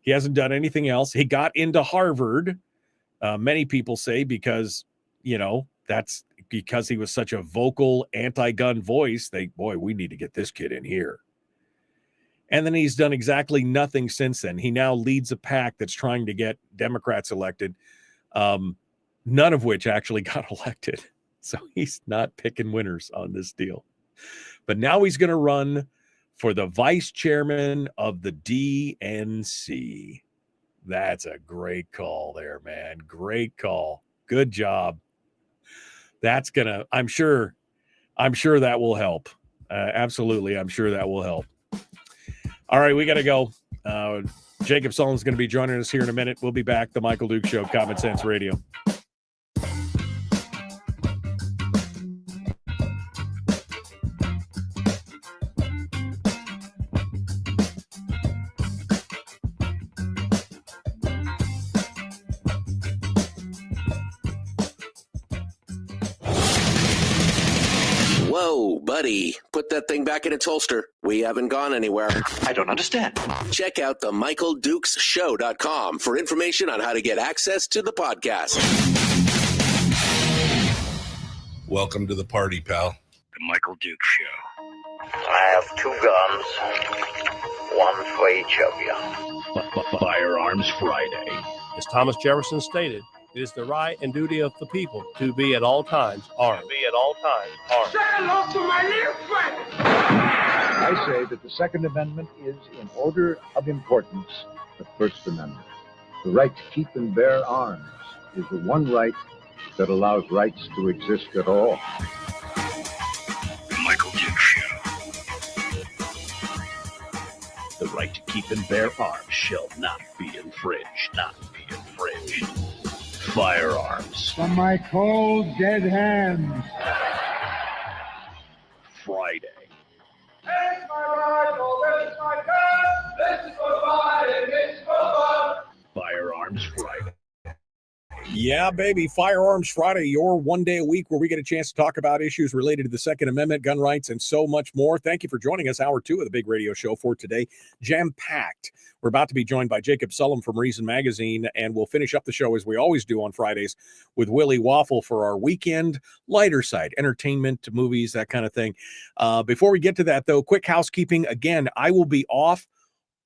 [SPEAKER 8] He hasn't done anything else. He got into Harvard. Many people say because, that's because he was such a vocal anti-gun voice. We need to get this kid in here. And then he's done exactly nothing since then. He now leads a pack that's trying to get Democrats elected, none of which actually got elected. So he's not picking winners on this deal. But now he's going to run for the vice chairman of the DNC. That's a great call there, man. Great call. Good job. That's going to, I'm sure that will help. Absolutely. I'm sure that will help. All right, we got to go. Jacob Sullum's going to be joining us here in a minute. We'll be back. The Michael Duke Show, Common Sense Radio.
[SPEAKER 1] Whoa, buddy, put that thing back in its holster. We haven't gone anywhere.
[SPEAKER 2] I don't understand.
[SPEAKER 1] Check out the MichaelDukesShow.com for information on how to get access to the podcast.
[SPEAKER 3] Welcome to the party, pal.
[SPEAKER 2] The Michael Dukes Show.
[SPEAKER 10] I have 2 guns, one for each of you.
[SPEAKER 2] Firearms Friday.
[SPEAKER 5] As Thomas Jefferson stated, it is the right and duty of the people to be at all times armed.
[SPEAKER 6] Say hello to my little friend.
[SPEAKER 7] I say that the Second Amendment is, in order of importance, the First Amendment. The right to keep and bear arms is the one right that allows rights to exist at all.
[SPEAKER 2] The Michael Dukes Show. The right to keep and bear arms shall not be infringed. Firearms.
[SPEAKER 6] From my cold, dead hands.
[SPEAKER 2] Friday.
[SPEAKER 6] Take my rifle, this is my gun. This is for fighting, this is for fun.
[SPEAKER 2] Firearms Friday.
[SPEAKER 8] Yeah, baby. Firearms Friday, your one day a week where we get a chance to talk about issues related to the Second Amendment, gun rights, and so much more. Thank you for joining us. Hour 2 of the big radio show for today. Jam-packed. We're about to be joined by Jacob Sullum from Reason Magazine, and we'll finish up the show as we always do on Fridays with Willie Waffle for our weekend lighter side, entertainment, movies, that kind of thing. Before we get to that, though, quick housekeeping. Again, I will be off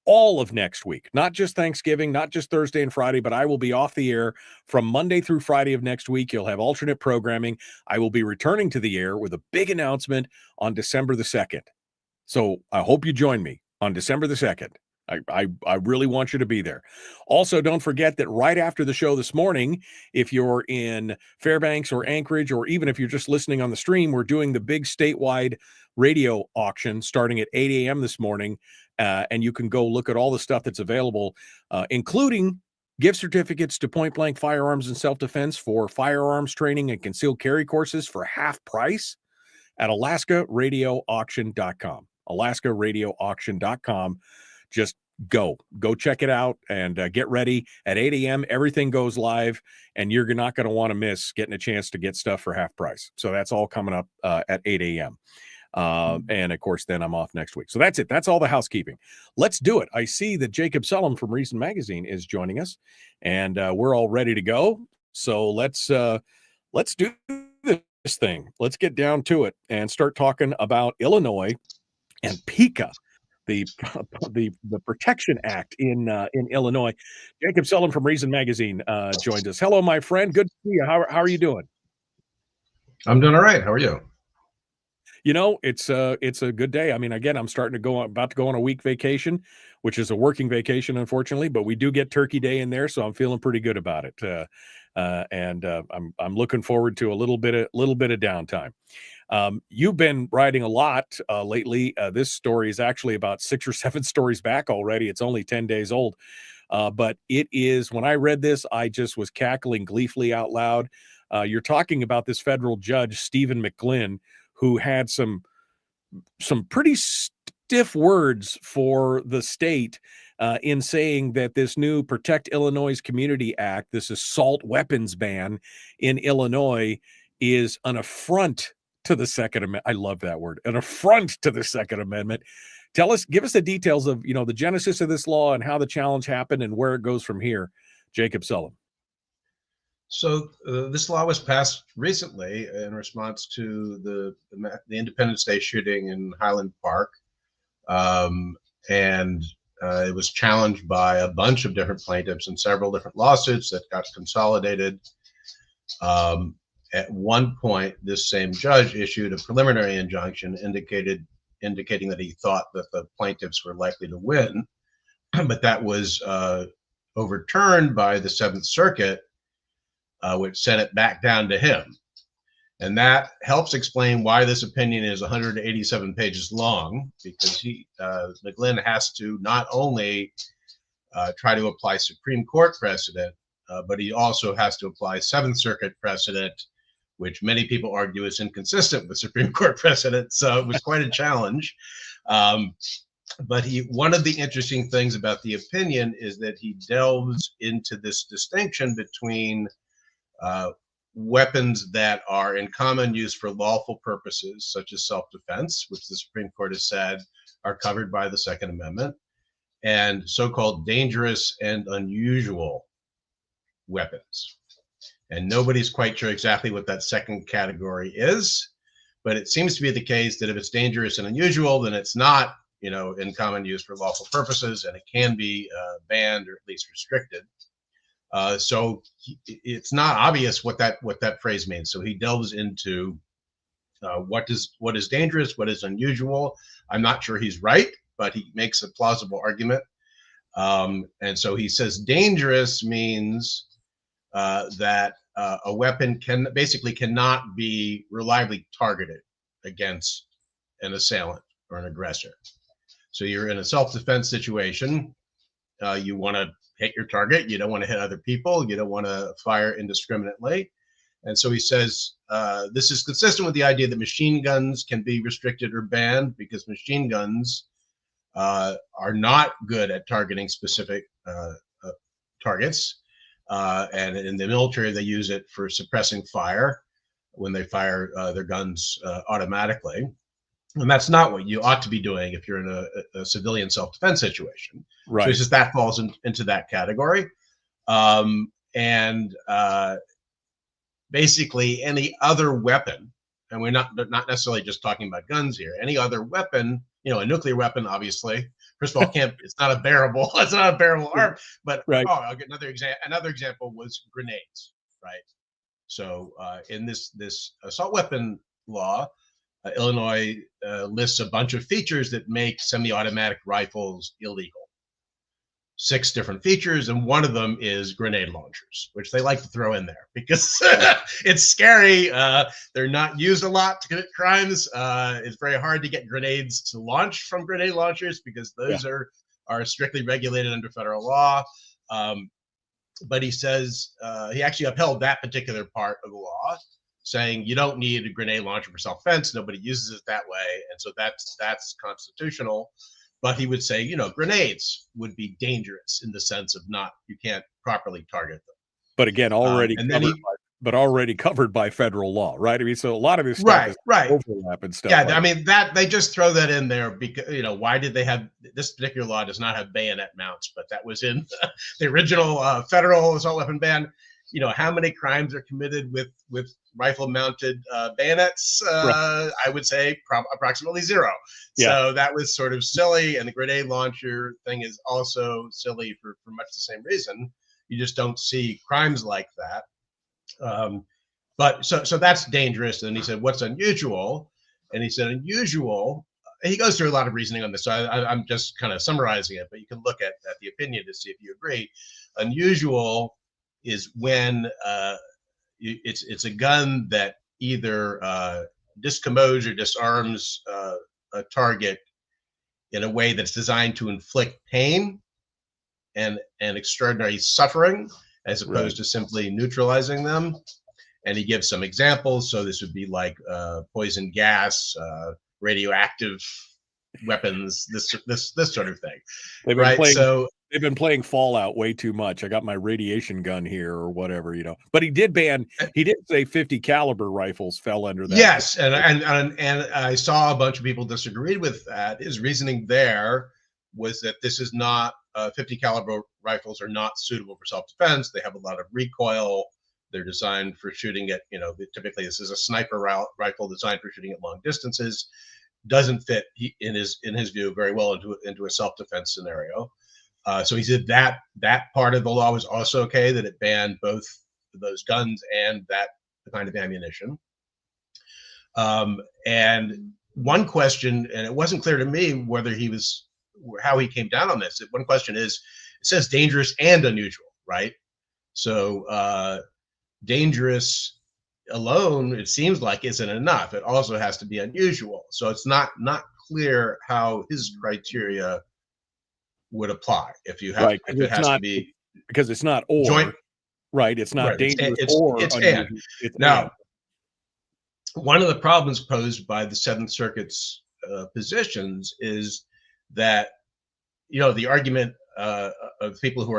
[SPEAKER 8] all of next week, not just Thanksgiving, not just Thursday and Friday, but I will be off the air from Monday through Friday of next week. You'll have alternate programming. I will be returning to the air with a big announcement on December the 2nd. So I hope you join me on December the 2nd. I really want you to be there. Also, don't forget that right after the show this morning, if you're in Fairbanks or Anchorage, or even if you're just listening on the stream, we're doing the big statewide radio auction starting at 8 a.m. this morning. And you can go look at all the stuff that's available, including gift certificates to Point Blank Firearms and Self-Defense for firearms training and concealed carry courses for half price at AlaskaRadioAuction.com. AlaskaRadioAuction.com. Just go check it out and get ready. At 8 a.m., everything goes live, and you're not going to want to miss getting a chance to get stuff for half price. So that's all coming up at 8 a.m. And of course, then I'm off next week. So that's it. That's all the housekeeping. Let's do it. I see that Jacob Sullum from Reason Magazine is joining us, and we're all ready to go. So let's do this thing. Let's get down to it and start talking about Illinois and PICA, the Protection Act in Illinois. Jacob Sullum from Reason Magazine joined us. Hello, my friend. Good to see you. How are you doing?
[SPEAKER 11] I'm doing all right. How are you?
[SPEAKER 8] You know, it's a good day. I mean, again, I'm about to go on a week vacation, which is a working vacation, unfortunately, but we do get Turkey Day in there, so I'm feeling pretty good about it. And I'm looking forward to a little bit of downtime. You've been writing a lot lately. This story is actually about 6 or 7 stories back already. It's only 10 days old. But it is, when I read this, I just was cackling gleefully out loud. You're talking about this federal judge, Stephen McGlynn, who had some pretty stiff words for the state in saying that this new Protect Illinois Community Act, this assault weapons ban in Illinois, is an affront to the Second Amendment. I love that word, an affront to the Second Amendment. Give us the details of, the genesis of this law and how the challenge happened and where it goes from here. Jacob Sullum.
[SPEAKER 11] So this law was passed recently in response to the Independence Day shooting in Highland Park. And it was challenged by a bunch of different plaintiffs in several different lawsuits that got consolidated. At one point, this same judge issued a preliminary injunction indicating that he thought that the plaintiffs were likely to win, but that was overturned by the Seventh Circuit, which sent it back down to him. And that helps explain why this opinion is 187 pages long, because McGlynn has to not only try to apply Supreme Court precedent, but he also has to apply Seventh Circuit precedent, which many people argue is inconsistent with Supreme Court precedent. So it was quite a challenge. But one of the interesting things about the opinion is that he delves into this distinction between weapons that are in common use for lawful purposes, such as self-defense, which the Supreme Court has said are covered by the Second Amendment, and so-called dangerous and unusual weapons. And nobody's quite sure exactly what that second category is, but it seems to be the case that if it's dangerous and unusual, then it's not, in common use for lawful purposes, and it can be banned or at least restricted. So it's not obvious what that phrase means. So he delves into what is dangerous, what is unusual. I'm not sure he's right, but he makes a plausible argument. And so he says dangerous means that a weapon cannot be reliably targeted against an assailant or an aggressor. So you're in a self-defense situation. You want to hit your target. You don't want to hit other people. You don't want to fire indiscriminately. And so he says this is consistent with the idea that machine guns can be restricted or banned because machine guns are not good at targeting specific targets. And in the military, they use it for suppressing fire when they fire their guns automatically. And that's not what you ought to be doing if you're in a civilian self-defense situation.
[SPEAKER 8] Right.
[SPEAKER 11] So he says that falls into that category. Basically, any other weapon, and we're not necessarily just talking about guns here, any other weapon, a nuclear weapon, obviously, first of all, it's not a bearable arm, but
[SPEAKER 8] right.
[SPEAKER 11] I'll get another example. Another example was grenades, right? So in this assault weapon law, Illinois lists a bunch of features that make semi-automatic rifles illegal. 6 different features, and one of them is grenade launchers, which they like to throw in there because it's scary. They're not used a lot to commit crimes. It's very hard to get grenades to launch from grenade launchers because those are strictly regulated under federal law. But he says he actually upheld that particular part of the law, saying you don't need a grenade launcher for self-defense. Nobody uses it that way, and so that's constitutional. But he would say, grenades would be dangerous in the sense of you can't properly target them.
[SPEAKER 8] But again, already covered by federal law, right? I mean, so a lot of this stuff is overlap and stuff.
[SPEAKER 11] Yeah, I mean that they just throw that in there because why did they have this particular law does not have bayonet mounts, but that was in the original federal assault weapon ban. How many crimes are committed with rifle mounted bayonets? I would say approximately 0. Yeah. So that was sort of silly, and the grenade launcher thing is also silly for much the same reason. You just don't see crimes like that. But so that's dangerous. And he said, what's unusual? And he said, unusual. He goes through a lot of reasoning on this, so I'm just kind of summarizing it, but you can look at the opinion to see if you agree. Unusual is when it's a gun that either discommodes or disarms a target in a way that's designed to inflict pain and extraordinary suffering, as opposed to simply neutralizing them. And he gives some examples. So this would be like poison gas, radioactive weapons, this sort of thing.
[SPEAKER 8] They've been playing Fallout way too much. I got my radiation gun here or whatever, But he did say 50 caliber rifles fell under that.
[SPEAKER 11] Yes, and I saw a bunch of people disagreed with that. His reasoning there was that this is not 50 caliber rifles are not suitable for self-defense. They have a lot of recoil. They're designed for shooting at, typically this is a sniper rifle designed for shooting at long distances. Doesn't fit in his view very well into a self-defense scenario. So he said that part of the law was also okay, that it banned both those guns and that kind of ammunition. And one question, and it wasn't clear to me how he came down on this. One question is, it says dangerous and unusual, right? So dangerous alone, it seems like, isn't enough. It also has to be unusual. So it's not clear how his criteria would apply if you have if it has to be,
[SPEAKER 8] because it's not or joint, right. It's not dangerous
[SPEAKER 11] it's and. Now, one of the problems posed by the Seventh Circuit's positions is that the argument of people who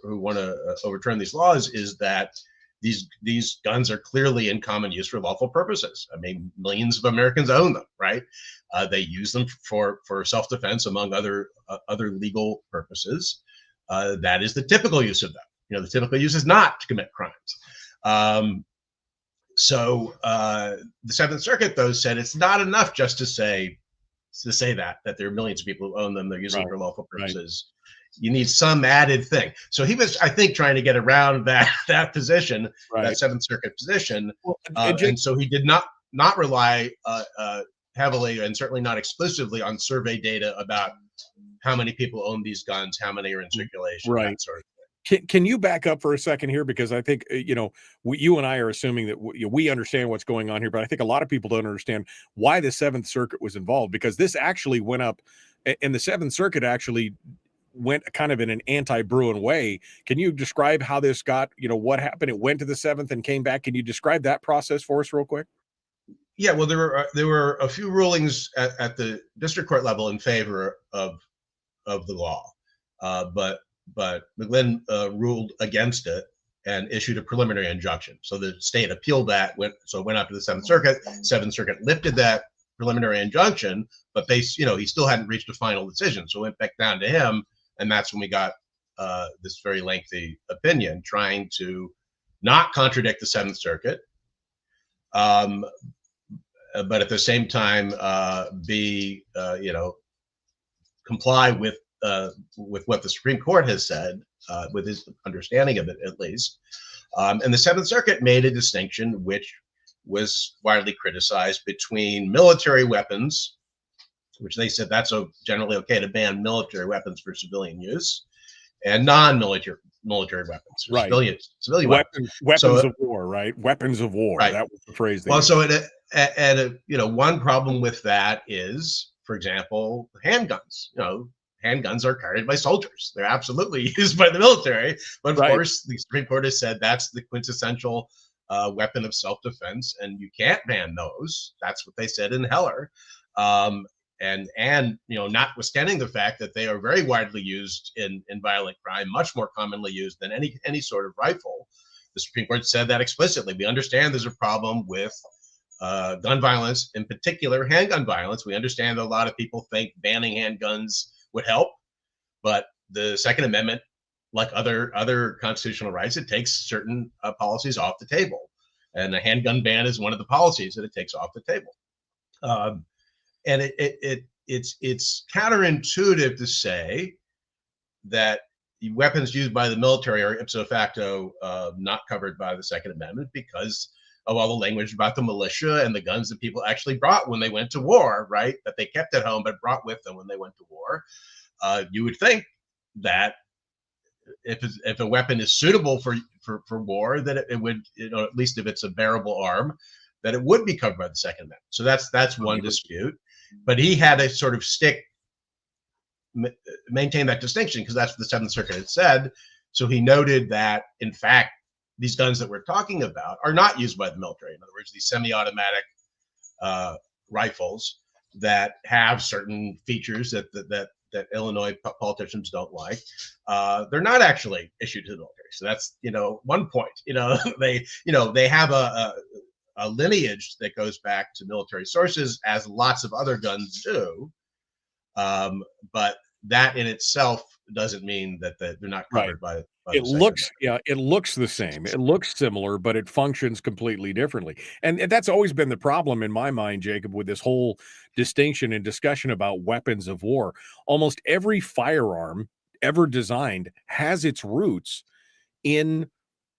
[SPEAKER 11] want to overturn these laws is that these guns are clearly in common use for lawful purposes. I mean, millions of Americans own them, right? They use them for self-defense, among other legal purposes. That is the typical use of them. The typical use is not to commit crimes. So the Seventh Circuit, though, said it's not enough just to say that there are millions of people who own them, they're using them for lawful purposes. You need some added thing. So he was, I think, trying to get around that position, that Seventh Circuit position, and so he did not rely heavily, and certainly not exclusively, on survey data about how many people own these guns, how many are in circulation, that sort of thing.
[SPEAKER 8] Can you back up for a second here? Because I think, you and I are assuming that we understand what's going on here, but I think a lot of people don't understand why the Seventh Circuit was involved, because this actually went up, and the Seventh Circuit actually went kind of in an anti-Bruin way. Can you describe how this got, what happened? It went to the Seventh and came back. Can you describe that process for us real quick?
[SPEAKER 11] Yeah, well, there were a few rulings at the district court level in favor of the law, but McGlynn ruled against it and issued a preliminary injunction. So the state appealed that, went up to the Seventh Circuit. Seventh Circuit lifted that preliminary injunction, but he still hadn't reached a final decision. So it went back down to him, and that's when we got this very lengthy opinion trying to not contradict the Seventh Circuit, but at the same time comply with what the Supreme Court has said, with his understanding of it at least. And the Seventh Circuit made a distinction which was widely criticized between military weapons, which they said that's generally okay to ban military weapons for civilian use, and non-military weapons, civilian
[SPEAKER 8] weapons of war, right? Weapons of war. Right. That was the phrase.
[SPEAKER 11] Well, so one problem with that is, for example, handguns. Handguns are carried by soldiers. They're absolutely used by the military. But of course, the Supreme Court has said that's the quintessential weapon of self-defense, and you can't ban those. That's what they said in Heller. And notwithstanding the fact that they are very widely used in violent crime, much more commonly used than any sort of rifle, the Supreme Court said that explicitly. We understand there's a problem with gun violence, in particular handgun violence. We understand that a lot of people think banning handguns would help, but the Second Amendment, like other constitutional rights, it takes certain policies off the table, and a handgun ban is one of the policies that it takes off the table. And it's counterintuitive to say that weapons used by the military are ipso facto not covered by the Second Amendment because of all the language about the militia and the guns that people actually brought when they went to war, right? That they kept at home but brought with them when they went to war. You would think that if a weapon is suitable for war, that it would, at least if it's a bearable arm, that it would be covered by the Second Amendment. So that's one dispute. But he had to sort of maintain that distinction because that's what the Seventh Circuit had said. So he noted that, in fact, these guns that we're talking about are not used by the military. In other words, these semi-automatic rifles that have certain features that Illinois politicians don't like, they're not actually issued to the military. So that's one point. They have a lineage that goes back to military sources, as lots of other guns do. But that in itself doesn't mean that they're not covered by
[SPEAKER 8] it looks the same. It looks similar, but it functions completely differently. And that's always been the problem in my mind, Jacob, with this whole distinction and discussion about weapons of war. Almost every firearm ever designed has its roots in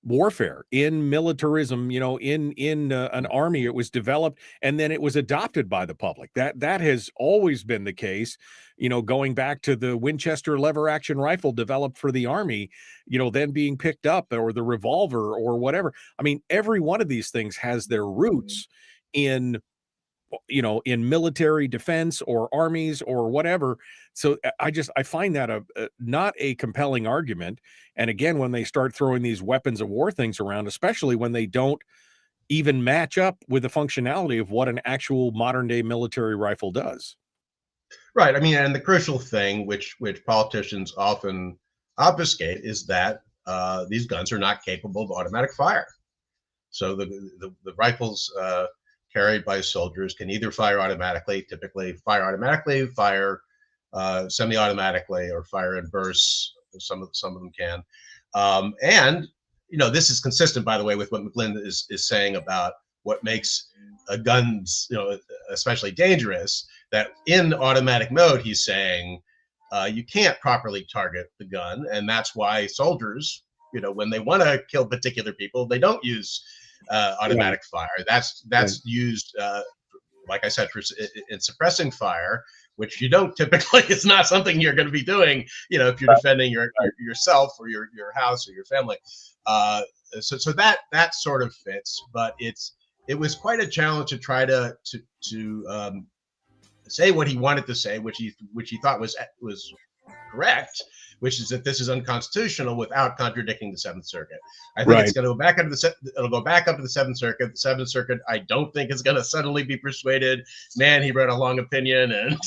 [SPEAKER 8] warfare, in militarism, in an army. It was developed and then it was adopted by the public. That has always been the case, going back to the Winchester lever action rifle developed for the army, then being picked up, or the revolver or whatever. I mean, every one of these things has their roots in military defense or armies or whatever. So I find that not a compelling argument. And again, when they start throwing these weapons of war things around, especially when they don't even match up with the functionality of what an actual modern day military rifle does.
[SPEAKER 11] Right. I mean, and the crucial thing, which politicians often obfuscate, is that these guns are not capable of automatic fire. So the rifles carried by soldiers can either fire automatically, typically fire automatically, fire semi-automatically, or fire in bursts. Some of them can. And this is consistent, by the way, with what McGlynn is saying about what makes guns, especially dangerous. That in automatic mode, he's saying you can't properly target the gun, and that's why soldiers, when they want to kill particular people, they don't use automatic fire. That's used, like I said, in suppressing fire, which you don't typically. It's not something you're going to be doing, if you're defending yourself or your house or your family. So that sort of fits, but it was quite a challenge to try to say what he wanted to say, which he thought was correct, which is that this is unconstitutional without contradicting the Seventh Circuit. I think it's going to go back it'll go back up to the Seventh Circuit. The Seventh Circuit, I don't think is going to suddenly be persuaded. Man, he wrote a long opinion, and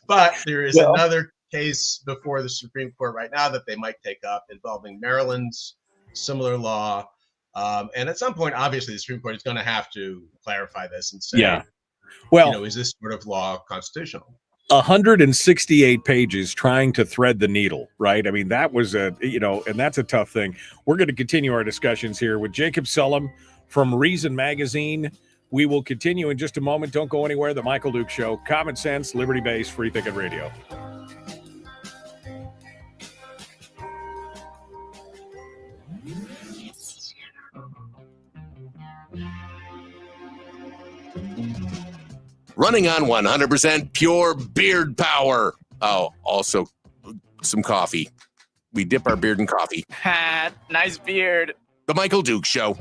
[SPEAKER 11] but there is another case before the Supreme Court right now that they might take up involving Maryland's similar law. And at some point, obviously, the Supreme Court is going to have to clarify this and say, is this sort of law constitutional?
[SPEAKER 8] 168 pages trying to thread the needle, right? I mean, that was and that's a tough thing. We're going to continue our discussions here with Jacob Sullum from Reason Magazine. We will continue in just a moment. Don't go anywhere. The Michael Duke Show, common sense, liberty-based, free thinking radio.
[SPEAKER 9] Running on 100% pure beard power. Oh, also some coffee. We dip our beard in coffee.
[SPEAKER 12] Ha, nice beard.
[SPEAKER 9] The Michael Duke Show.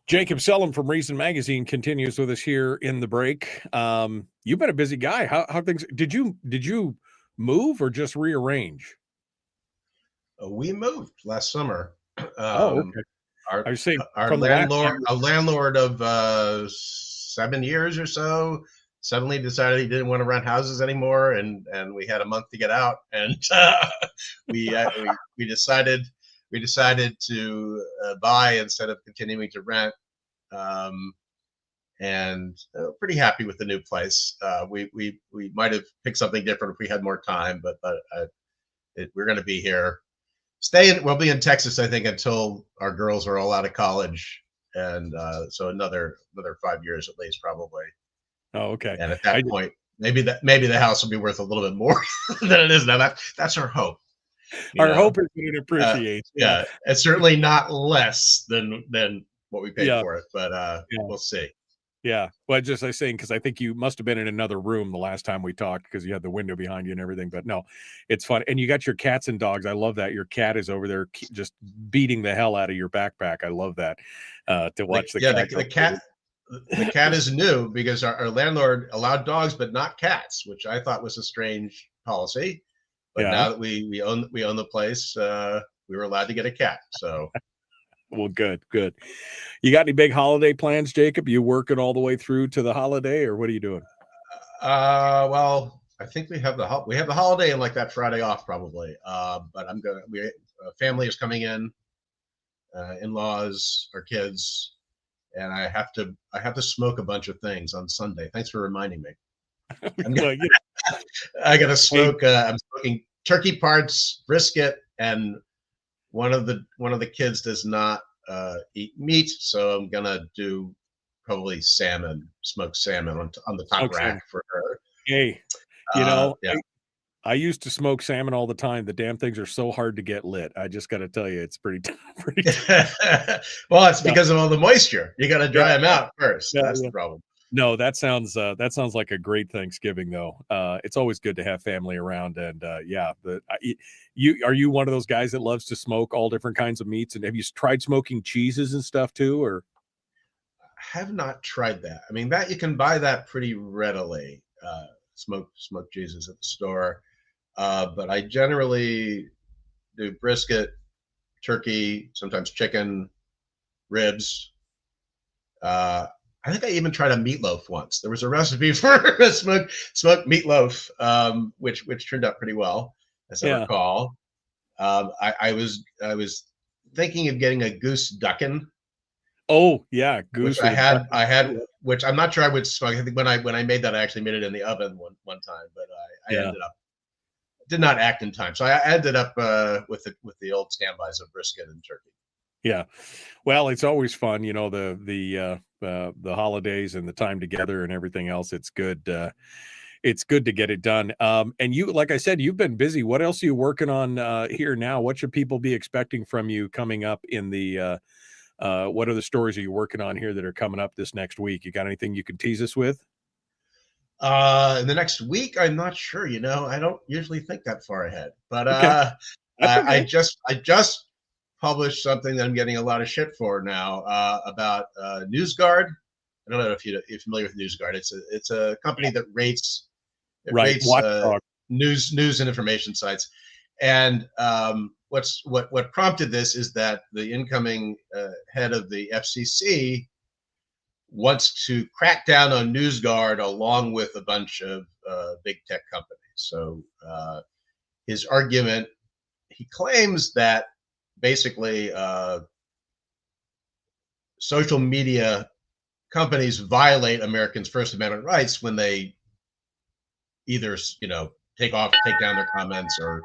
[SPEAKER 8] Jacob Sullum from Reason Magazine continues with us here in the break. You've been a busy guy. How things? Did you move or just rearrange?
[SPEAKER 11] We moved last summer.
[SPEAKER 8] Okay.
[SPEAKER 11] Our landlord of 7 years or so suddenly decided he didn't want to rent houses anymore, and we had a month to get out, and we decided to buy instead of continuing to rent, and pretty happy with the new place. We might have picked something different if we had more time, but we're going to be here. We'll be in Texas, I think, until our girls are all out of college, and so another 5 years at least, probably.
[SPEAKER 8] Oh, okay.
[SPEAKER 11] And at that point, maybe the house will be worth a little bit more than it is now. That's our hope.
[SPEAKER 8] Our hope is that it appreciates.
[SPEAKER 11] Yeah, it's certainly not less than what we paid for it, but we'll see.
[SPEAKER 8] Yeah. Well, I was saying, because I think you must have been in another room the last time we talked, because you had the window behind you and everything. But no, it's fun. And you got your cats and dogs. I love that. Your cat is over there just beating the hell out of your backpack. I love that to watch
[SPEAKER 11] the cat. The cat is new because our landlord allowed dogs, but not cats, which I thought was a strange policy. But now that we own the place, we were allowed to get a cat. So.
[SPEAKER 8] Well, good. You got any big holiday plans, Jacob? You working all the way through to the holiday, or what are you doing?
[SPEAKER 11] Well, I think we have the holiday and like that Friday off probably. But family is coming in-laws, our kids, and I have to smoke a bunch of things on Sunday. Thanks for reminding me. I got to smoke. I'm smoking turkey parts, brisket, and one of the kids does not eat meat, so I'm gonna do probably smoked salmon on the top rack for her.
[SPEAKER 8] Hey, I used to smoke salmon all the time. The damn things are so hard to get lit. I just got to tell you, it's pretty.
[SPEAKER 11] Well, it's because of all the moisture. You got to dry them out first. That's the problem.
[SPEAKER 8] No, that sounds like a great Thanksgiving, though. It's always good to have family around, and are you one of those guys that loves to smoke all different kinds of meats? And have you tried smoking cheeses and stuff too, or?
[SPEAKER 11] I have not tried that. I mean, that you can buy that pretty readily. Smoked cheeses at the store, but I generally do brisket, turkey, sometimes chicken, ribs. I think I even tried a meatloaf once. There was a recipe for a smoked meatloaf, which turned out pretty well, as I recall. I was thinking of getting a goose duckin.
[SPEAKER 8] Oh yeah, goose.
[SPEAKER 11] Which I had, which I'm not sure I would smoke. I think when I made that, I actually made it in the oven one time, but I ended up did not act in time, so I ended up with the old standbys of brisket and turkey.
[SPEAKER 8] Yeah, well, it's always fun, you know, the holidays and the time together and everything else. It's good. It's good to get it done. And you, like I said, you've been busy. What else are you working on here now? What should people be expecting from you coming up in the? What other stories are you working on here that are coming up this next week? You got anything you can tease us with?
[SPEAKER 11] In the next week, I'm not sure. You know, I don't usually think that far ahead, but
[SPEAKER 8] Okay.
[SPEAKER 11] I just published something that I'm getting a lot of shit for now about NewsGuard. I don't know if you're familiar with NewsGuard. It's a company that rates news and information sites. And what prompted this is that the incoming head of the FCC wants to crack down on NewsGuard along with a bunch of big tech companies. So his argument, he claims that basically social media companies violate Americans' First Amendment rights when they either, you know, take down their comments or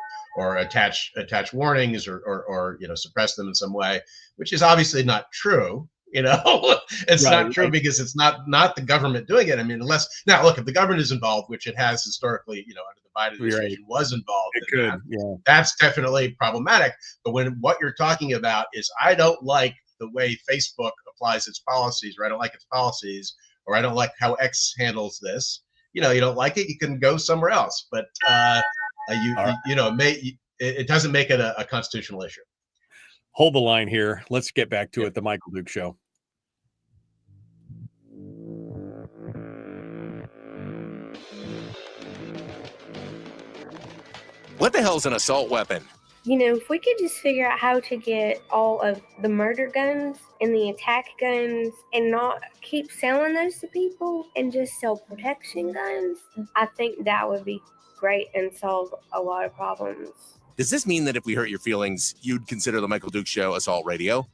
[SPEAKER 11] attach warnings or you know, suppress them in some way, which is obviously not true. You know, it's not true because it's not the government doing it. I mean, now look, if the government is involved, which it has historically, you know, under the Biden administration was involved in that, that's definitely problematic. But when what you're talking about is, I don't like the way Facebook applies its policies, or I don't like its policies, or I don't like how X handles this. You know, you don't like it, you can go somewhere else. But you know, it doesn't make it a constitutional issue.
[SPEAKER 8] Hold the line here. Let's get back to it. The Michael Duke Show.
[SPEAKER 9] What the hell's an assault weapon?
[SPEAKER 13] You know, if we could just figure out how to get all of the murder guns and the attack guns and not keep selling those to people and just sell protection guns, I think that would be great and solve a lot of problems.
[SPEAKER 9] Does this mean that if we hurt your feelings, you'd consider the Michael Dukes Show assault radio?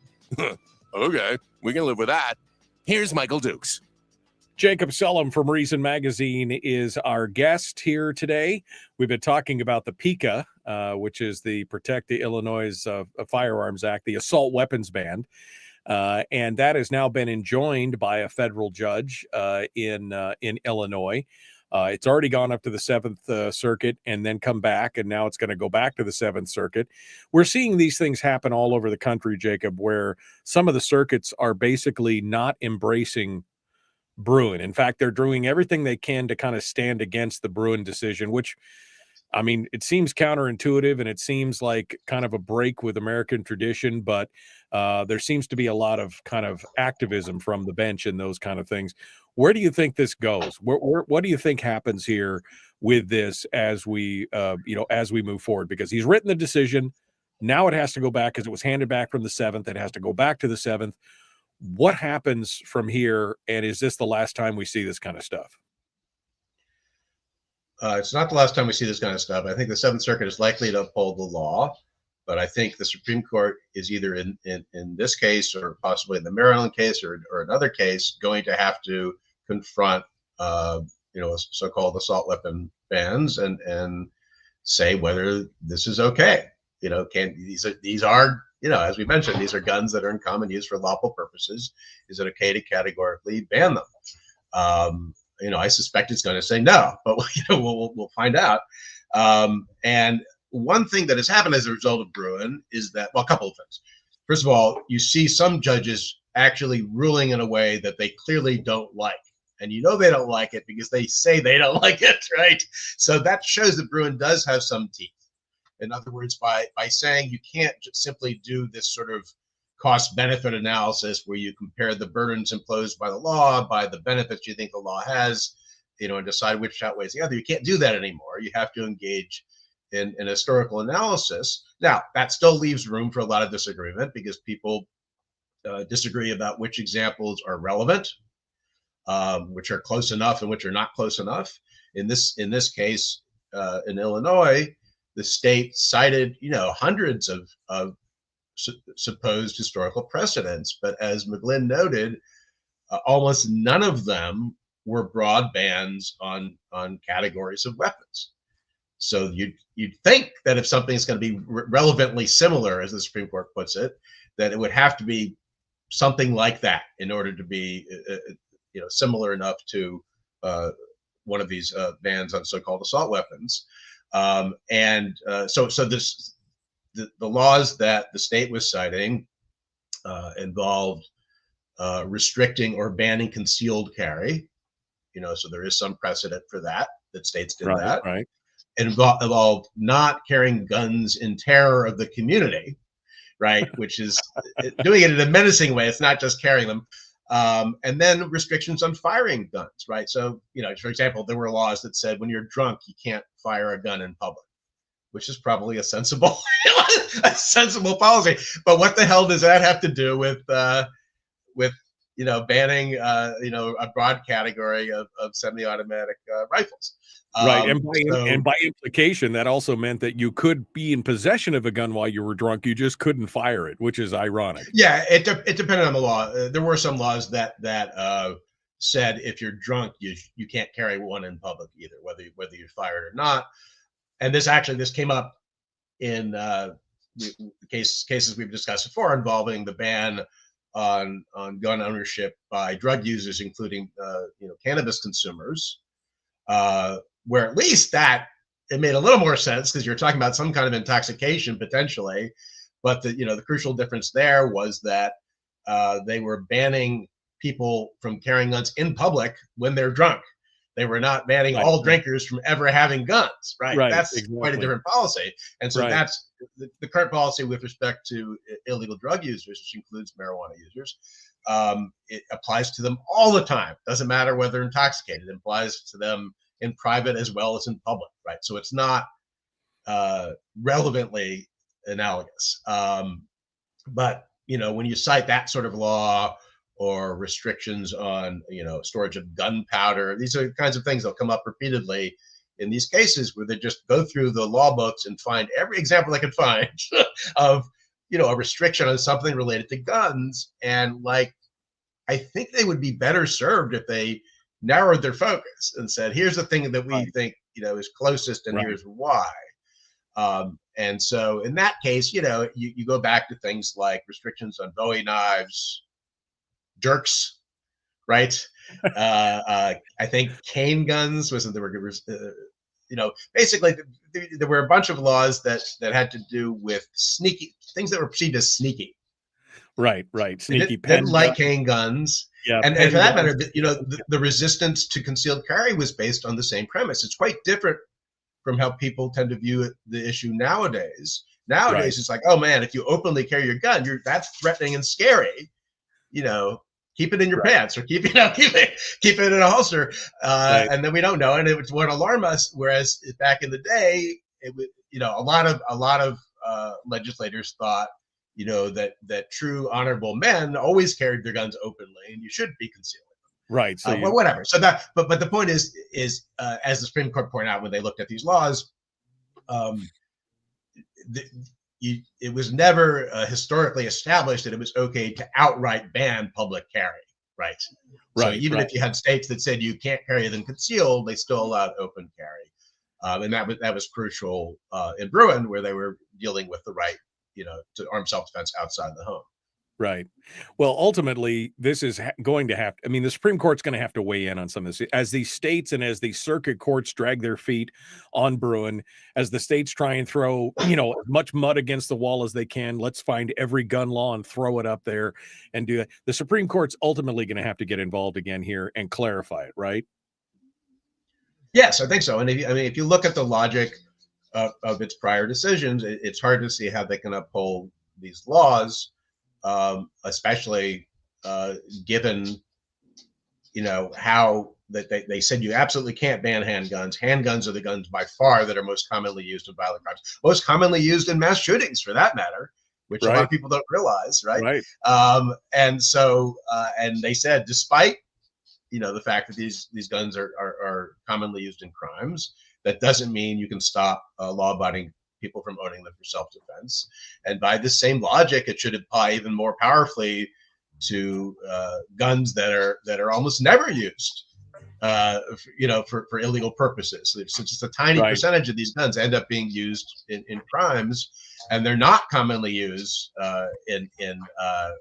[SPEAKER 9] Okay, we can live with that. Here's Michael Dukes.
[SPEAKER 8] Jacob Sullum from Reason Magazine is our guest here today. We've been talking about the PICA, which is the Protect the Illinois Firearms Act, the assault weapons ban. And that has now been enjoined by a federal judge in Illinois. It's already gone up to the Seventh Circuit and then come back, and now it's going to go back to the Seventh Circuit. We're seeing these things happen all over the country, Jacob, where some of the circuits are basically not embracing Bruen. In fact, they're doing everything they can to kind of stand against the Bruen decision, which, I mean, it seems counterintuitive and it seems like kind of a break with American tradition, but there seems to be a lot of kind of activism from the bench and those kind of things. Where do you think this goes? What do you think happens here with this as we, as we move forward? Because he's written the decision. Now it has to go back because it was handed back from the Seventh. It has to go back to the Seventh. What happens from here? And is this the last time we see this kind of stuff?
[SPEAKER 11] It's not the last time we see this kind of stuff. I think the Seventh Circuit is likely to uphold the law, but I think the Supreme Court is either in this case or possibly in the Maryland case or another case going to have to confront so-called assault weapon bans and say whether this is okay. You know, these are as we mentioned, these are guns that are in common use for lawful purposes. Is it okay to categorically ban them? I suspect it's going to say no, but we'll find out. And one thing that has happened as a result of Bruen is that, well, a couple of things. First of all, you see some judges actually ruling in a way that they clearly don't like. And they don't like it because they say they don't like it, right? So that shows that Bruen does have some teeth. In other words, by saying you can't just simply do this sort of cost-benefit analysis where you compare the burdens imposed by the law by the benefits you think the law has, and decide which outweighs the other. You can't do that anymore. You have to engage in historical analysis. Now, that still leaves room for a lot of disagreement because people disagree about which examples are relevant, which are close enough and which are not close enough. In this case, in Illinois, the state cited, hundreds of supposed historical precedents, but as McGlynn noted, almost none of them were broad bans on categories of weapons. So you'd think that if something is going to be relevantly similar, as the Supreme Court puts it, that it would have to be something like that in order to be similar enough to one of these bans on so-called assault weapons. So the laws that the state was citing involved restricting or banning concealed carry. So there is some precedent for that states did that.
[SPEAKER 8] Right.
[SPEAKER 11] It involved not carrying guns in terror of the community, right? Which is doing it in a menacing way. It's not just carrying them. And then restrictions on firing guns, right? So, for example, there were laws that said when you're drunk, you can't fire a gun in public, which is probably a sensible policy. But what the hell does that have to do with banning a broad category of semi-automatic rifles?
[SPEAKER 8] Right, and by implication, that also meant that you could be in possession of a gun while you were drunk. You just couldn't fire it, which is ironic.
[SPEAKER 11] Yeah, it depended on the law. There were some laws that said if you're drunk, you can't carry one in public either, whether you fire it or not. And this came up in cases we've discussed before involving the ban on gun ownership by drug users, including cannabis consumers. Where at least that it made a little more sense because you're talking about some kind of intoxication potentially, but the crucial difference there was that they were banning people from carrying guns in public when they're drunk. They were not banning all drinkers from ever having guns, right? That's quite a different policy. And so that's the current policy with respect to illegal drug users, which includes marijuana users. It applies to them all the time. Doesn't matter whether intoxicated. It applies to them in private as well as in public, right? So it's not relevantly analogous. But when you cite that sort of law or restrictions on storage of gunpowder, these are the kinds of things that come up repeatedly in these cases where they just go through the law books and find every example they could find of a restriction on something related to guns. And I think they would be better served if they narrowed their focus and said, here's the thing that we think is closest and here's why. And so in that case, you go back to things like restrictions on Bowie knives, dirks, right? I think cane guns basically there were a bunch of laws that had to do with sneaky things that were perceived as sneaky.
[SPEAKER 8] Right. Sneaky
[SPEAKER 11] pen like handguns.
[SPEAKER 8] Yeah,
[SPEAKER 11] and for that matter, the resistance to concealed carry was based on the same premise. It's quite different from how people tend to view the issue nowadays. Nowadays, it's like, oh man, if you openly carry your gun, that's threatening and scary. Keep it in your pants or keep it in a holster, and then we don't know, and it won't alarm us. Whereas back in the day, it would, a lot of legislators thought, that true honorable men always carried their guns openly, and you should be concealing them.
[SPEAKER 8] Right. So
[SPEAKER 11] well, whatever. So but the point is as the Supreme Court pointed out when they looked at these laws, it was never historically established that it was okay to outright ban public carry, right? So even if you had states that said you can't carry them concealed, they still allowed open carry, and that was crucial in Bruin, where they were dealing with the right, to armed self-defense outside the home.
[SPEAKER 8] Right. Well, ultimately, this is going to have, the Supreme Court's going to have to weigh in on some of this as these states and as the circuit courts drag their feet on Bruin, as the states try and throw, as much mud against the wall as they can. Let's find every gun law and throw it up there and do that. The Supreme Court's ultimately going to have to get involved again here and clarify it, right?
[SPEAKER 11] Yes, I think so. And if you look at the logic of its prior decisions, it's hard to see how they can uphold these laws. Especially given, how that they said you absolutely can't ban handguns. Handguns are the guns by far that are most commonly used in violent crimes, most commonly used in mass shootings, for that matter, which a lot of people don't realize, right? And so, and they said, despite, the fact that these guns are commonly used in crimes, that doesn't mean you can stop law-abiding people from owning them for self-defense. And by the same logic, it should apply even more powerfully to guns that are almost never used, for illegal purposes. So just a tiny percentage of these guns end up being used in crimes, and they're not commonly used in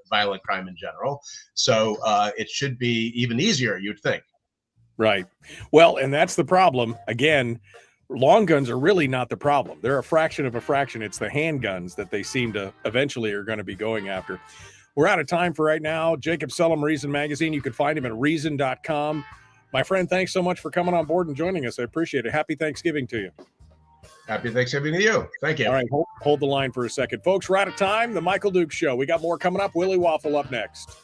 [SPEAKER 11] violent crime in general. So it should be even easier, you'd think.
[SPEAKER 8] Right. Well, and that's the problem. Again, long guns are really not the problem. They're a fraction of a fraction. It's the handguns that they seem to eventually are going to be going after. We're out of time for right now. Jacob Sullum, Reason Magazine. You can find him at reason.com. My friend, thanks so much for coming on board and joining us. I appreciate it. Happy Thanksgiving to you.
[SPEAKER 11] Happy Thanksgiving to you. Thank you.
[SPEAKER 8] All right, hold the line for a second. Folks, we're out of time. The Michael Dukes Show. We got more coming up. Willie Waffle up next.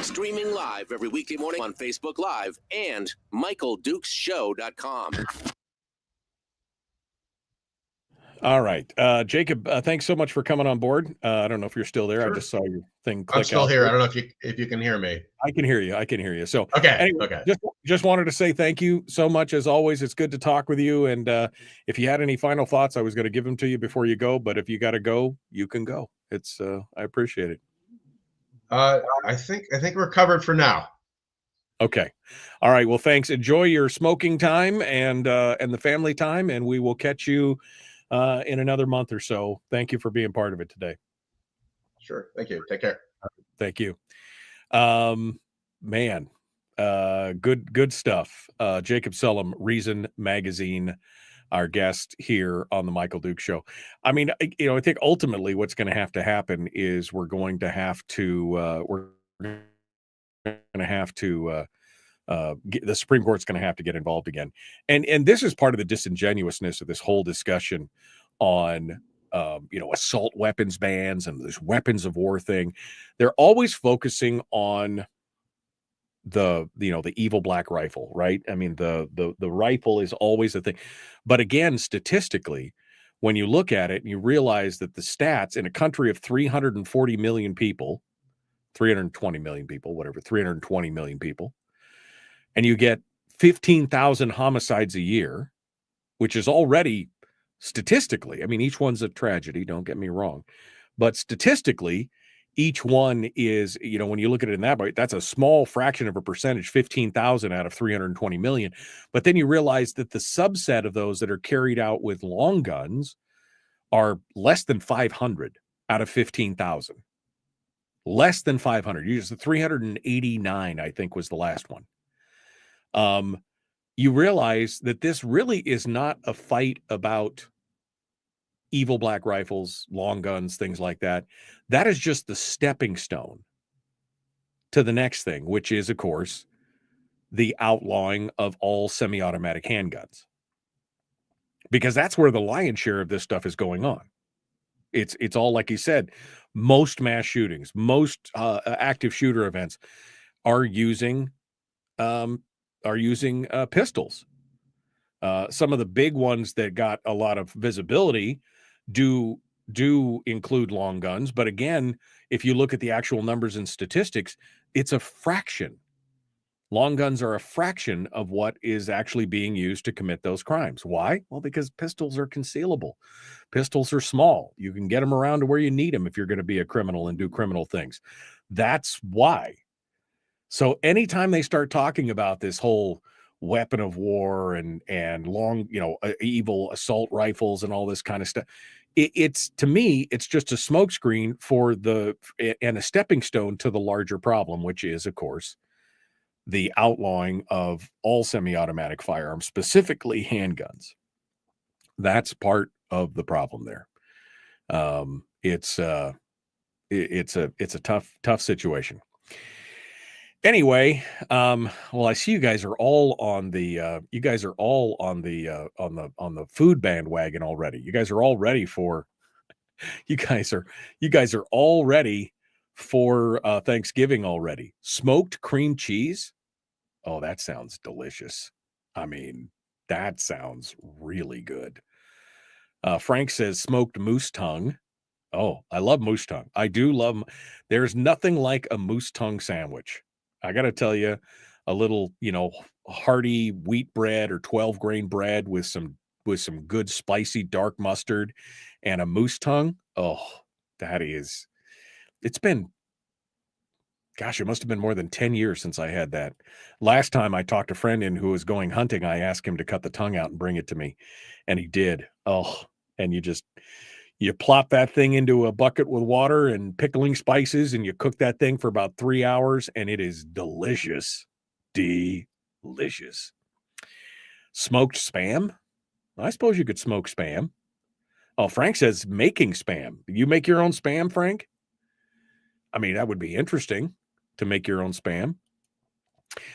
[SPEAKER 1] Streaming live every weekday morning on Facebook Live and MichaelDukesShow.com.
[SPEAKER 8] All right. Jacob, thanks so much for coming on board. I don't know if you're still there. Sure. I just saw your thing click.
[SPEAKER 11] I'm still here. I don't know if you can hear me.
[SPEAKER 8] I can hear you. So
[SPEAKER 11] okay.
[SPEAKER 8] Anyway,
[SPEAKER 11] okay.
[SPEAKER 8] Just wanted to say thank you so much. As always, it's good to talk with you. And if you had any final thoughts, I was going to give them to you before you go. But if you got to go, you can go. It's I appreciate it.
[SPEAKER 11] I think we're covered for now.
[SPEAKER 8] Okay. All right. Well, thanks. Enjoy your smoking time and the family time, and we will catch you in another month or so. Thank you for being part of it today.
[SPEAKER 11] Sure. Thank you. Take care.
[SPEAKER 8] Thank you. Man, good stuff. Jacob Sullum, Reason Magazine, our guest here on the Michael Dukes Show. I mean, I think ultimately what's going to happen is we're going to have to the Supreme Court's going to have to get involved again. And this is part of the disingenuousness of this whole discussion on, assault weapons bans and this weapons of war thing. They're always focusing on the evil black rifle, right? I mean, the rifle is always a thing. But again, statistically, when you look at it and you realize that the stats in a country of 340 million people, 320 million people, whatever, 320 million people, and you get 15,000 homicides a year, which is already statistically, I mean, each one's a tragedy, don't get me wrong, but statistically, each one is, when you look at it in that way, that's a small fraction of a percentage, 15,000 out of 320 million. But then you realize that the subset of those that are carried out with long guns are less than 500 out of 15,000. Less than 500. You use the 389, I think, was the last one. You realize that this really is not a fight about evil black rifles, long guns, things like that. That is just the stepping stone to the next thing, which is, of course, the outlawing of all semi-automatic handguns. Because that's where the lion's share of this stuff is going on. It's all, like you said, most mass shootings, most active shooter events are using pistols. Some of the big ones that got a lot of visibility do include long guns. But again, if you look at the actual numbers and statistics, it's a fraction. Long guns are a fraction of what is actually being used to commit those crimes. Why? Well, because pistols are concealable. Pistols are small. You can get them around to where you need them if you're going to be a criminal and do criminal things. That's why. So anytime they start talking about this whole weapon of war and long, evil assault rifles and all this kind of stuff, it's to me, it's just a smokescreen and a stepping stone to the larger problem, which is, of course, the outlawing of all semi-automatic firearms, specifically handguns. That's part of the problem there. It's a tough situation. Anyway, well, I see you guys are all on the food bandwagon already. You guys are all ready for Thanksgiving already. Smoked cream cheese. Oh, that sounds delicious. I mean, that sounds really good. Frank says smoked moose tongue. Oh, I love moose tongue. I do love. There's nothing like a moose tongue sandwich. I got to tell you, little, hearty wheat bread or 12 grain bread with some good spicy dark mustard and a moose tongue. Oh, it's been, gosh, it must have been more than 10 years since I had that. Last time I talked a friend in who was going hunting, I asked him to cut the tongue out and bring it to me, and he did. Oh, and you plop that thing into a bucket with water and pickling spices, and you cook that thing for about 3 hours, and it is delicious. Delicious. Smoked Spam? I suppose you could smoke Spam. Oh, Frank says making Spam. You make your own Spam, Frank? I mean, that would be interesting to make your own Spam.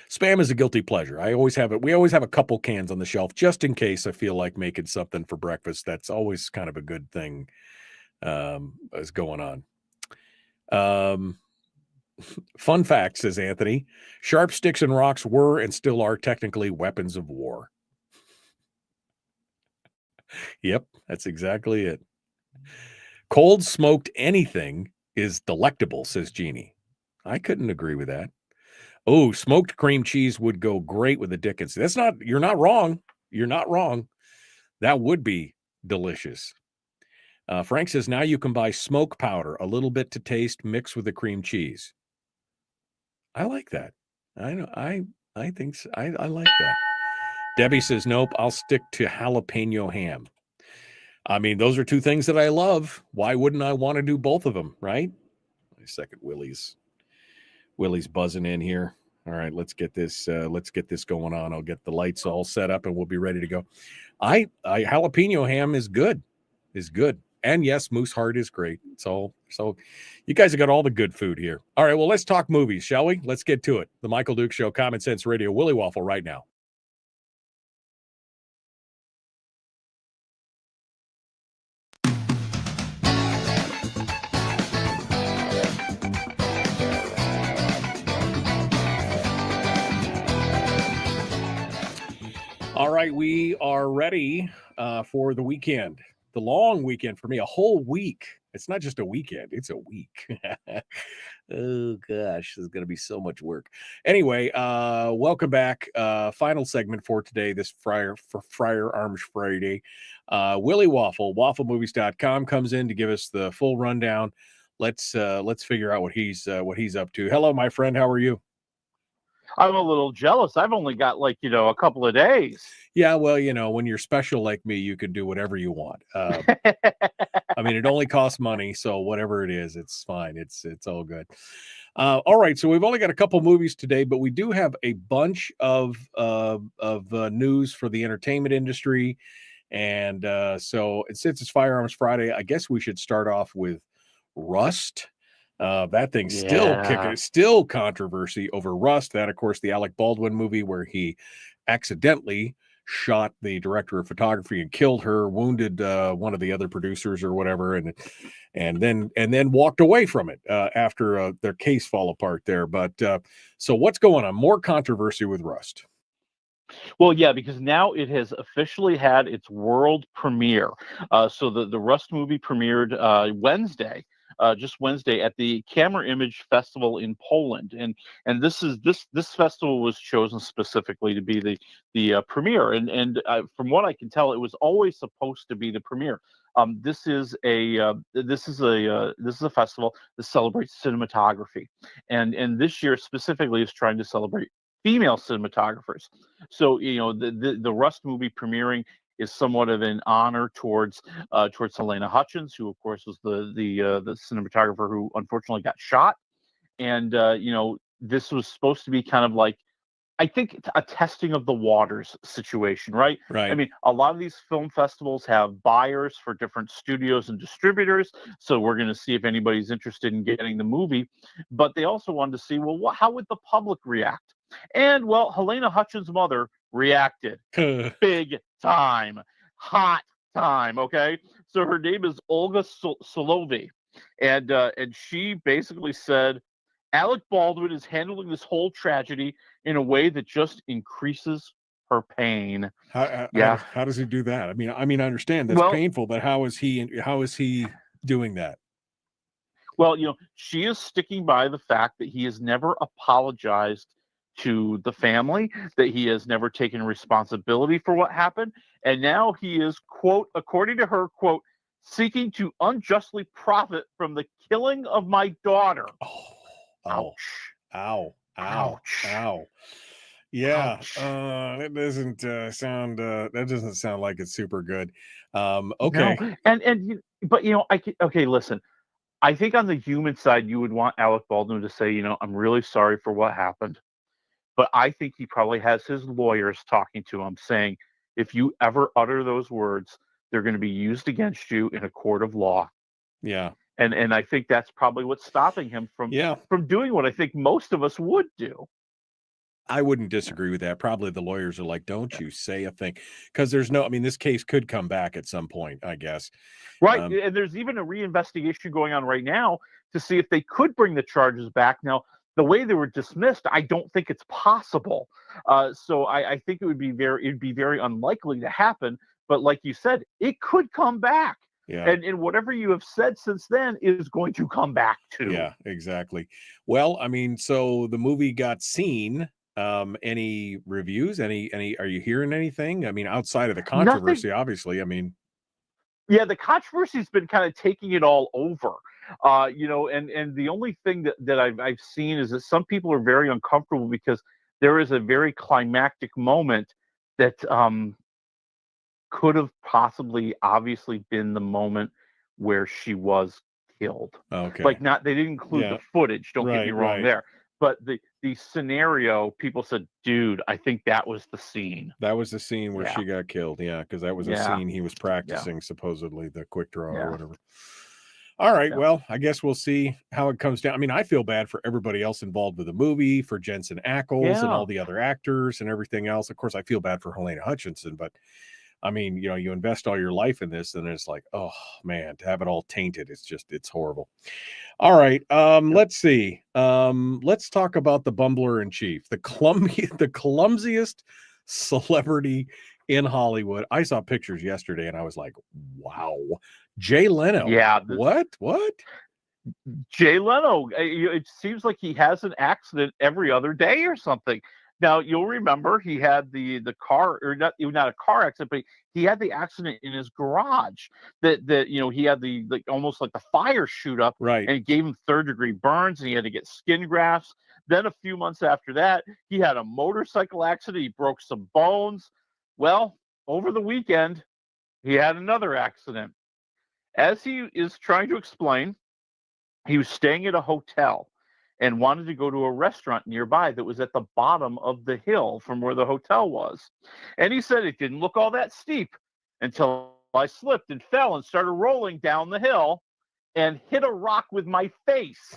[SPEAKER 8] Spam is a guilty pleasure. I always have it. We always have a couple cans on the shelf just in case I feel like making something for breakfast. That's always kind of a good thing is going on. Fun fact, says Anthony, sharp sticks and rocks were and still are technically weapons of war. Yep, that's exactly it. Cold smoked anything is delectable, says Jeannie. I couldn't agree with that. Oh, smoked cream cheese would go great with the Dickens. You're not wrong. You're not wrong. That would be delicious. Frank says, now you can buy smoke powder, a little bit to taste, mixed with the cream cheese. I like that. I know. I think so. I like that. Debbie says, nope, I'll stick to jalapeno ham. I mean, those are two things that I love. Why wouldn't I want to do both of them, right? Wait a second, Willie's buzzing in here. All right, let's get this going on. I'll get the lights all set up and we'll be ready to go. Jalapeno ham is good. And yes, moose heart is great. So you guys have got all the good food here. All right, well, let's talk movies, shall we? Let's get to it. The Michael Duke Show, Common Sense Radio, Willie Waffle right now. All right, we are ready for the weekend, the long weekend for me, a whole week. It's not just a weekend, it's a week. Oh, gosh, this is going to be so much work. Anyway, welcome back. Final segment for today, this Firearms Friday. Willie Waffle, wafflemovies.com, comes in to give us the full rundown. Let's figure out what he's up to. Hello, my friend. How are you?
[SPEAKER 14] I'm a little jealous. I've only got a couple of days.
[SPEAKER 8] Yeah, well, when you're special like me, you can do whatever you want. I mean, it only costs money, so whatever it is, it's fine. It's all good. All right, so we've only got a couple movies today, but we do have a bunch of news for the entertainment industry, and so since it's Firearms Friday, I guess we should start off with Rust. That thing's still kicking, still controversy over Rust. That, of course, the Alec Baldwin movie where he accidentally shot the director of photography and killed her, wounded one of the other producers or whatever, and then walked away from it after their case fall apart there. But so what's going on? More controversy with Rust.
[SPEAKER 14] Well, yeah, because now it has officially had its world premiere. So the Rust movie premiered Wednesday. Just Wednesday at the Camera Image Festival in Poland, and this festival was chosen specifically to be the premiere, and from what I can tell, it was always supposed to be the premiere. This is a festival that celebrates cinematography, and this year specifically is trying to celebrate female cinematographers. So the Rust movie premiering is somewhat of an honor towards Helena Hutchins, who of course was the cinematographer who unfortunately got shot. And this was supposed to be kind of like, I think, a testing of the waters situation, right?
[SPEAKER 8] Right.
[SPEAKER 14] I mean, a lot of these film festivals have buyers for different studios and distributors, so we're going to see if anybody's interested in getting the movie. But they also wanted to see, well, how would the public react? And well, Helena Hutchins' mother reacted big time, hot time. Okay, so her name is Olga Solovi, and she basically said Alec Baldwin is handling this whole tragedy in a way that just increases her pain.
[SPEAKER 8] How does he do that? I mean, I understand that's painful, but how is he doing that?
[SPEAKER 14] Well, she is sticking by the fact that he has never apologized to the family, that he has never taken responsibility for what happened. And now he is, quote, according to her, quote, seeking to unjustly profit from the killing of my daughter.
[SPEAKER 8] Ow. Yeah, that doesn't sound like it's super good. Okay.
[SPEAKER 14] No. But okay, listen. I think on the human side, you would want Alec Baldwin to say, I'm really sorry for what happened. But I think he probably has his lawyers talking to him saying, if you ever utter those words, they're going to be used against you in a court of law.
[SPEAKER 8] Yeah.
[SPEAKER 14] And I think that's probably what's stopping him from doing what I think most of us would do.
[SPEAKER 8] I wouldn't disagree with that. Probably the lawyers are like, don't you say a thing. Because this case could come back at some point, I guess.
[SPEAKER 14] Right. And there's even a reinvestigation going on right now to see if they could bring the charges back. Now, the way they were dismissed, I don't think it's possible. So I think it'd be very unlikely to happen. But like you said, it could come back.
[SPEAKER 8] Yeah.
[SPEAKER 14] And whatever you have said since then is going to come back too.
[SPEAKER 8] Yeah, exactly. Well, so the movie got seen. Any reviews? Any? Are you hearing anything? Outside of the controversy,
[SPEAKER 14] Nothing.
[SPEAKER 8] Obviously.
[SPEAKER 14] Yeah, the controversy's been kind of taking it all over. And the only thing that I've seen is that some people are very uncomfortable because there is a very climactic moment that could have possibly obviously been the moment where she was killed.
[SPEAKER 8] Okay.
[SPEAKER 14] They didn't include the footage, don't get me wrong there. But the scenario, people said, dude, I think that was the scene.
[SPEAKER 8] That was the scene where she got killed. Yeah, because that was a scene he was practicing, supposedly, the quick draw or whatever. All right, well, I guess we'll see how it comes down. I feel bad for everybody else involved with the movie, for Jensen Ackles and all the other actors and everything else. Of course, I feel bad for Helena Hutchinson, but you invest all your life in this, and it's like, oh man, to have it all tainted, it's horrible. All right, let's see. Let's talk about the bumbler in chief, the clumsiest celebrity in Hollywood. I saw pictures yesterday, and I was like, wow, Jay Leno.
[SPEAKER 14] Yeah.
[SPEAKER 8] What?
[SPEAKER 14] Jay Leno. It seems like he has an accident every other day or something. Now, you'll remember he had the car, or not a car accident, but he had the accident in his garage that he had almost like the fire shoot up,
[SPEAKER 8] right?
[SPEAKER 14] And it gave him third-degree burns, and he had to get skin grafts. Then a few months after that, he had a motorcycle accident. He broke some bones. Well, over the weekend, he had another accident. As he is trying to explain, he was staying at a hotel and wanted to go to a restaurant nearby that was at the bottom of the hill from where the hotel was. And he said it didn't look all that steep until I slipped and fell and started rolling down the hill and hit a rock with my face.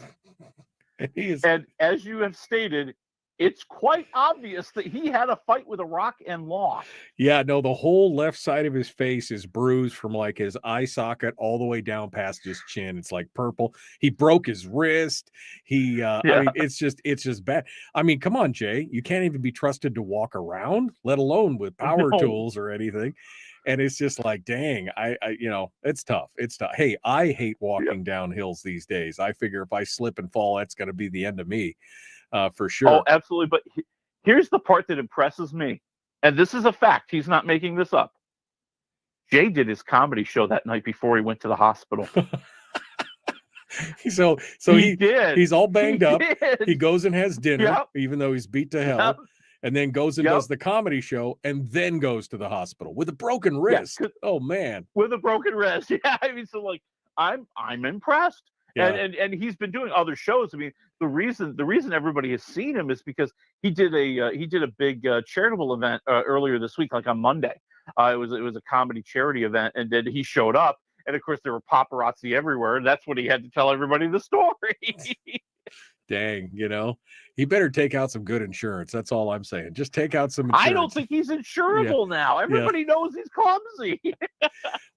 [SPEAKER 14] And as you have stated, it's quite obvious that he had a fight with a rock and lost.
[SPEAKER 8] Yeah, no, the whole left side of his face is bruised from his eye socket all the way down past his chin. It's like purple. He broke his wrist. It's just bad. Come on, Jay. You can't even be trusted to walk around, let alone with power tools or anything. And it's just like, dang, it's tough. It's tough. Hey, I hate walking down hills these days. I figure if I slip and fall, that's going to be the end of me. For sure.
[SPEAKER 14] Oh, absolutely. But here's the part that impresses me. And this is a fact. He's not making this up. Jay did his comedy show that night before he went to the hospital.
[SPEAKER 8] So he did. He's all banged up. He goes and has dinner, even though he's beat to hell, and then goes and does the comedy show, and then goes to the hospital with a broken wrist. Oh man,
[SPEAKER 14] with a broken wrist. Yeah, I'm impressed.
[SPEAKER 8] Yeah.
[SPEAKER 14] And he's been doing other shows. The reason everybody has seen him is because he did a big charitable event earlier this week, like on Monday. It was a comedy charity event, and then he showed up, and of course there were paparazzi everywhere, and that's when he had to tell everybody the story.
[SPEAKER 8] Dang, he better take out some good insurance. That's all I'm saying. Just take out some insurance.
[SPEAKER 14] I don't think he's insurable now. Everybody knows he's clumsy.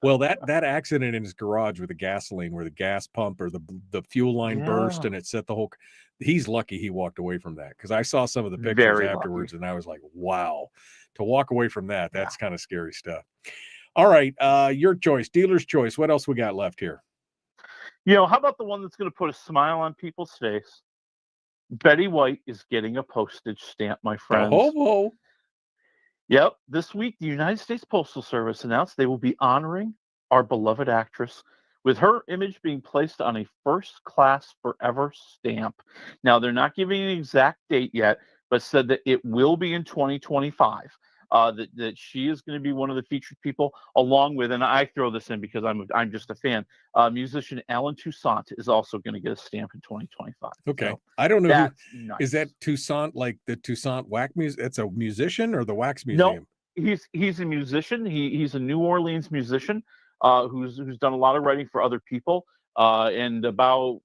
[SPEAKER 8] Well, that accident in his garage with the gasoline, where the gas pump or the fuel line burst and it set the whole. He's lucky he walked away from that, because I saw some of the pictures afterwards and I was like, wow, to walk away from that's kind of scary stuff. All right, your choice, dealer's choice. What else we got left here?
[SPEAKER 14] How about the one that's going to put a smile on people's face? Betty White is getting a postage stamp, my friends.
[SPEAKER 8] Oh.
[SPEAKER 14] Yep. This week, the United States Postal Service announced they will be honoring our beloved actress with her image being placed on a first class forever stamp. Now, they're not giving an exact date yet, but said that it will be in 2025. That she is going to be one of the featured people, along with, and I throw this in because I'm just a fan. Musician Alan Toussaint is also going to get a stamp in 2025.
[SPEAKER 8] Okay,
[SPEAKER 14] so
[SPEAKER 8] I don't know
[SPEAKER 14] that's
[SPEAKER 8] who
[SPEAKER 14] nice.
[SPEAKER 8] Is that Toussaint, like the Toussaint Wax Museum? It's a musician or the Wax Museum?
[SPEAKER 14] No, he's a musician. He's a New Orleans musician who's done a lot of writing for other people. And about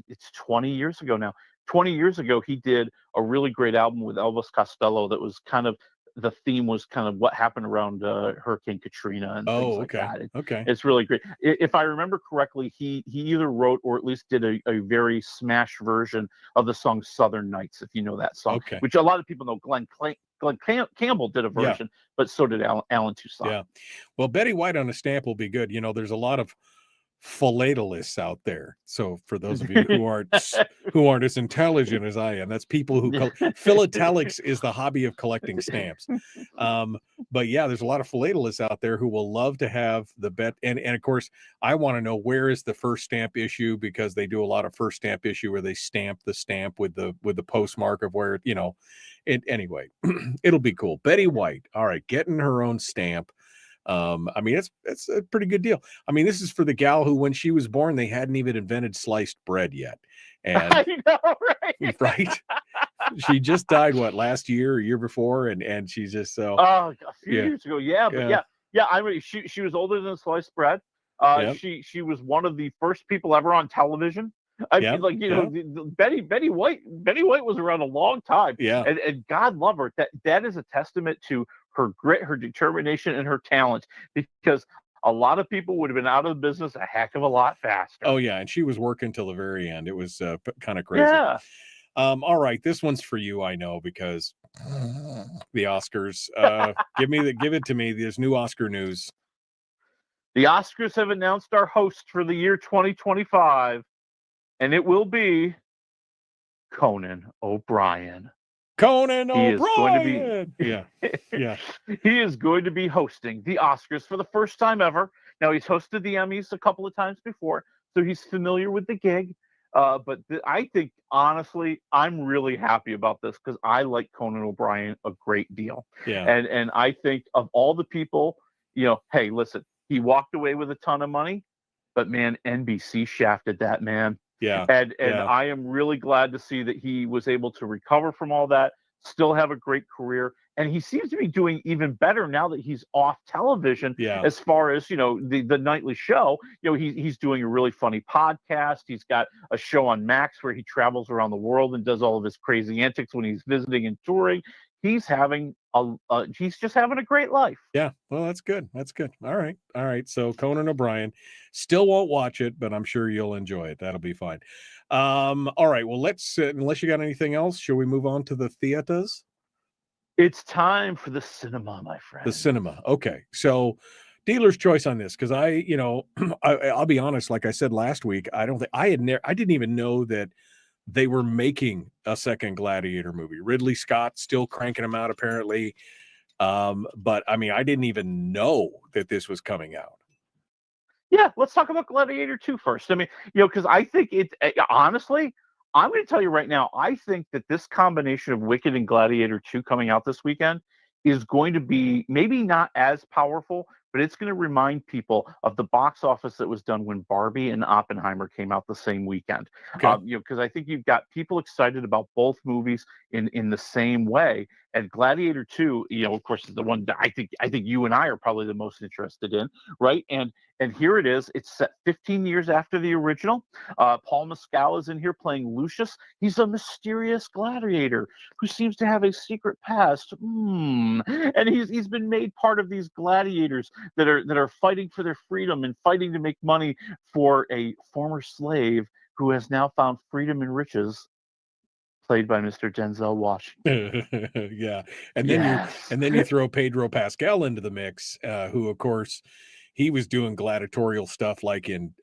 [SPEAKER 14] it's 20 years ago now. 20 years ago, he did a really great album with Elvis Costello that was kind of, the theme was kind of what happened around Hurricane Katrina and things like that.
[SPEAKER 8] Okay.
[SPEAKER 14] It's really great. If I remember correctly, he either wrote or at least did a very smash version of the song Southern Nights, if you know that song, which a lot of people know. Glenn Campbell did a version, but so did Alan Toussaint.
[SPEAKER 8] Yeah. Well, Betty White on a stamp will be good. There's a lot of philatelists out there. So for those of you who aren't as intelligent as I am, that's people who philatelics is the hobby of collecting stamps. But yeah, there's a lot of philatelists out there who will love to have the bet. And of course, I want to know, where is the first stamp issue, because they do a lot of first stamp issue where they stamp the stamp with the postmark of where anyway, it'll be cool. Betty White, all right, getting her own stamp. I mean, it's a pretty good deal. I mean, this is for the gal who, when she was born, they hadn't even invented sliced bread yet. And
[SPEAKER 14] I know, right?
[SPEAKER 8] Right. She just died last year or year before, and she's just so
[SPEAKER 14] a few years ago. Yeah. I mean, she was older than sliced bread. She was one of the first people ever on television. I mean, like, Betty White was around a long time.
[SPEAKER 8] Yeah.
[SPEAKER 14] And God love her. That is a testament to her grit, her determination, and her talent, because a lot of people would have been out of the business a heck of a lot faster.
[SPEAKER 8] Oh yeah, and she was working till the very end. It was kind of crazy.
[SPEAKER 14] Yeah.
[SPEAKER 8] All right, this one's for you, I know, because the Oscars. Give it to me. There's new Oscar news.
[SPEAKER 14] The Oscars have announced our host for the year 2025, and it will be Conan O'Brien.
[SPEAKER 8] Conan O'Brien.
[SPEAKER 14] He is going to be,
[SPEAKER 8] yeah.
[SPEAKER 14] He is going to be hosting the Oscars for the first time ever. Now, he's hosted the Emmys a couple of times before, so he's familiar with the gig. But I think, honestly, I'm really happy about this because I like Conan O'Brien a great deal.
[SPEAKER 8] Yeah.
[SPEAKER 14] And I think of all the people, hey, listen, he walked away with a ton of money, but man, NBC shafted that man.
[SPEAKER 8] Yeah.
[SPEAKER 14] And I am really glad to see that he was able to recover from all that, still have a great career. And he seems to be doing even better now that he's off television.
[SPEAKER 8] Yeah.
[SPEAKER 14] As far as, the nightly show, he's doing a really funny podcast. He's got a show on Max where he travels around the world and does all of his crazy antics when he's visiting and touring. He's having he's just having a great life.
[SPEAKER 8] Yeah. Well, that's good. That's good. All right. So Conan O'Brien, still won't watch it, but I'm sure you'll enjoy it. That'll be fine. All right. Well, let's, unless you got anything else, shall we move on to the theaters?
[SPEAKER 14] It's time for the cinema, my friend.
[SPEAKER 8] The cinema. Okay. So dealer's choice on this, because I'll be honest, like I said last week, I didn't even know that they were making a second Gladiator movie. Ridley Scott still cranking them out, apparently. But I mean, I didn't even know that this was coming out.
[SPEAKER 14] Yeah, let's talk about Gladiator 2 first. I mean, because I think honestly, I'm going to tell you right now, I think that this combination of Wicked and Gladiator 2 coming out this weekend is going to be maybe not as powerful, but it's going to remind people of the box office that was done when Barbie and Oppenheimer came out the same weekend.
[SPEAKER 8] Okay.
[SPEAKER 14] Because I think you've got people excited about both movies in the same way. And Gladiator 2, of course, is the one that I think you and I are probably the most interested in, right? And here it is. It's set 15 years after the original. Paul Mescal is in here playing Lucius. He's a mysterious gladiator who seems to have a secret past. And he's been made part of these gladiators that are fighting for their freedom and fighting to make money for a former slave who has now found freedom and riches, played by Mr. Denzel Washington.
[SPEAKER 8] Yeah. And then you throw Pedro Pascal into the mix, who of course he was doing gladiatorial stuff like in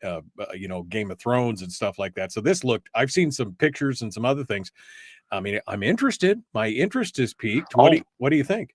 [SPEAKER 8] Game of Thrones and stuff like that. So this looked, I've seen some pictures and some other things. I mean, I'm interested. My interest is piqued. What do you think?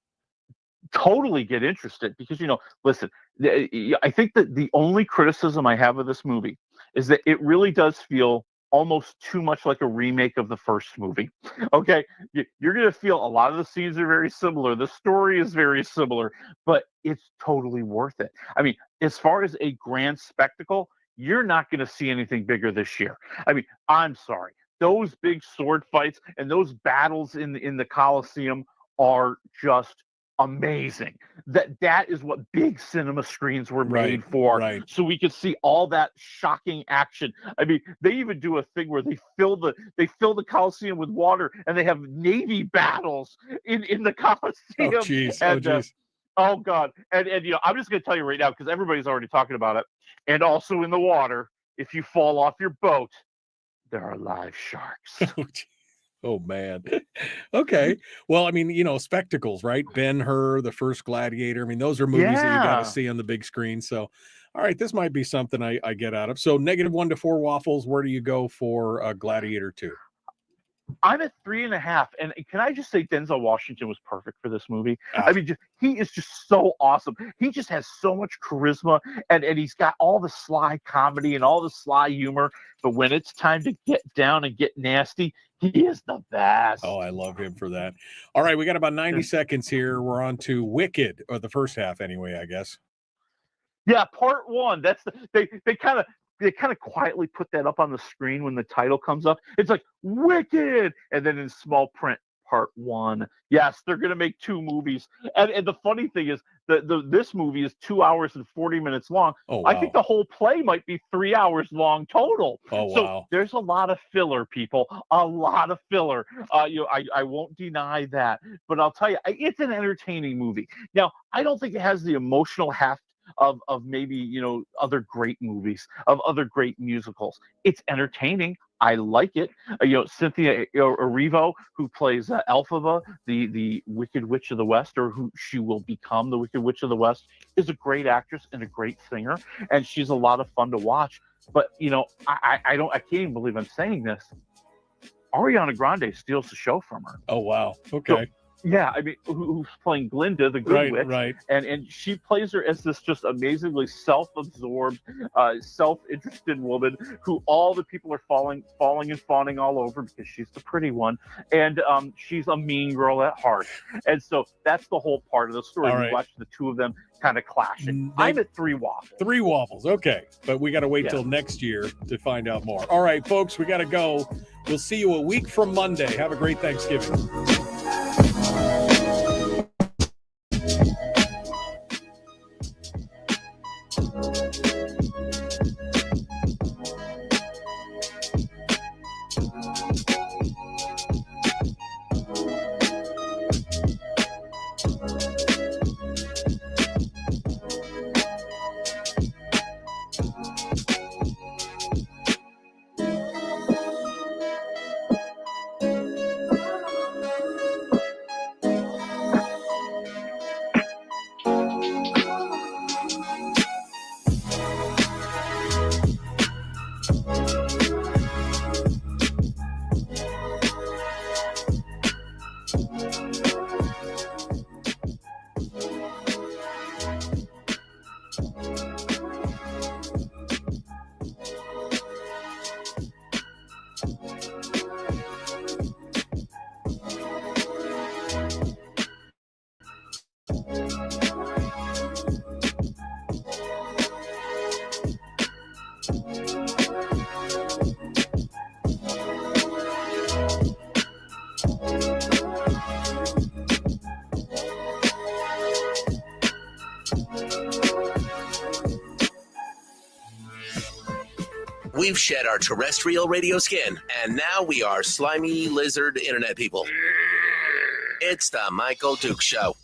[SPEAKER 14] Totally get interested because, listen, I think that the only criticism I have of this movie is that it really does feel almost too much like a remake of the first movie. Okay, you're going to feel a lot of the scenes are very similar. The story is very similar, but it's totally worth it. I mean, as far as a grand spectacle, you're not going to see anything bigger this year. I mean, I'm sorry. Those big sword fights and those battles in the Coliseum are just amazing. That is what big cinema screens were made for.
[SPEAKER 8] Right.
[SPEAKER 14] So we could see all that shocking action. I mean, they even do a thing where they fill the Coliseum with water and they have Navy battles in the Coliseum.
[SPEAKER 8] Oh jeez.
[SPEAKER 14] Oh God. And I'm just gonna tell you right now, because everybody's already talking about it. And also in the water, if you fall off your boat, there are live sharks.
[SPEAKER 8] Oh man. Okay. Well, I mean, spectacles, right? Ben-Hur, the first Gladiator. I mean, those are movies that you got to see on the big screen. So, all right, this might be something I get out of. So, -1 to 4 waffles. Where do you go for Gladiator 2?
[SPEAKER 14] I'm at 3.5, and can I just say Denzel Washington was perfect for this movie? I mean, he is just so awesome. He just has so much charisma, and he's got all the sly comedy and all the sly humor. But when it's time to get down and get nasty, he is the best.
[SPEAKER 8] Oh, I love him for that. All right, we got about 90 seconds here. We're on to Wicked, or the first half anyway, I guess.
[SPEAKER 14] Yeah, part 1. That's they kind of quietly put that up on the screen when the title comes up. It's like Wicked, and then in small print, part 1. Yes, they're gonna make 2 movies, and the funny thing is this movie is 2 hours and 40 minutes long.
[SPEAKER 8] Oh, wow.
[SPEAKER 14] I think the whole play might be 3 hours long total.
[SPEAKER 8] Oh, wow.
[SPEAKER 14] So there's a lot of filler, people. A lot of filler. I won't deny that, but I'll tell you, it's an entertaining movie. Now, I don't think it has the emotional heft of maybe other great movies, of other great musicals. It's entertaining. I like it. Cynthia Erivo, who plays Elphaba, the Wicked Witch of the West, or who she will become, the Wicked Witch of the West, is a great actress and a great singer, and she's a lot of fun to watch. But I can't even believe I'm saying this. Ariana Grande steals the show from her.
[SPEAKER 8] Oh wow. Okay.
[SPEAKER 14] So, yeah, I mean, who's playing Glinda, the Good Witch,
[SPEAKER 8] right.
[SPEAKER 14] And she plays her as this just amazingly self-absorbed, self-interested woman who all the people are falling and fawning all over because she's the pretty one, and she's a mean girl at heart, and so that's the whole part of the story.
[SPEAKER 8] All
[SPEAKER 14] We
[SPEAKER 8] right.
[SPEAKER 14] watch the two of them kind of clashing. I'm at 3 waffles.
[SPEAKER 8] 3 waffles. Okay. But we got to wait till next year to find out more. All right, folks, we got to go. We'll see you a week from Monday. Have a great Thanksgiving.
[SPEAKER 1] We've shed our terrestrial radio skin, and now we are slimy lizard internet people. It's the Michael Dukes Show.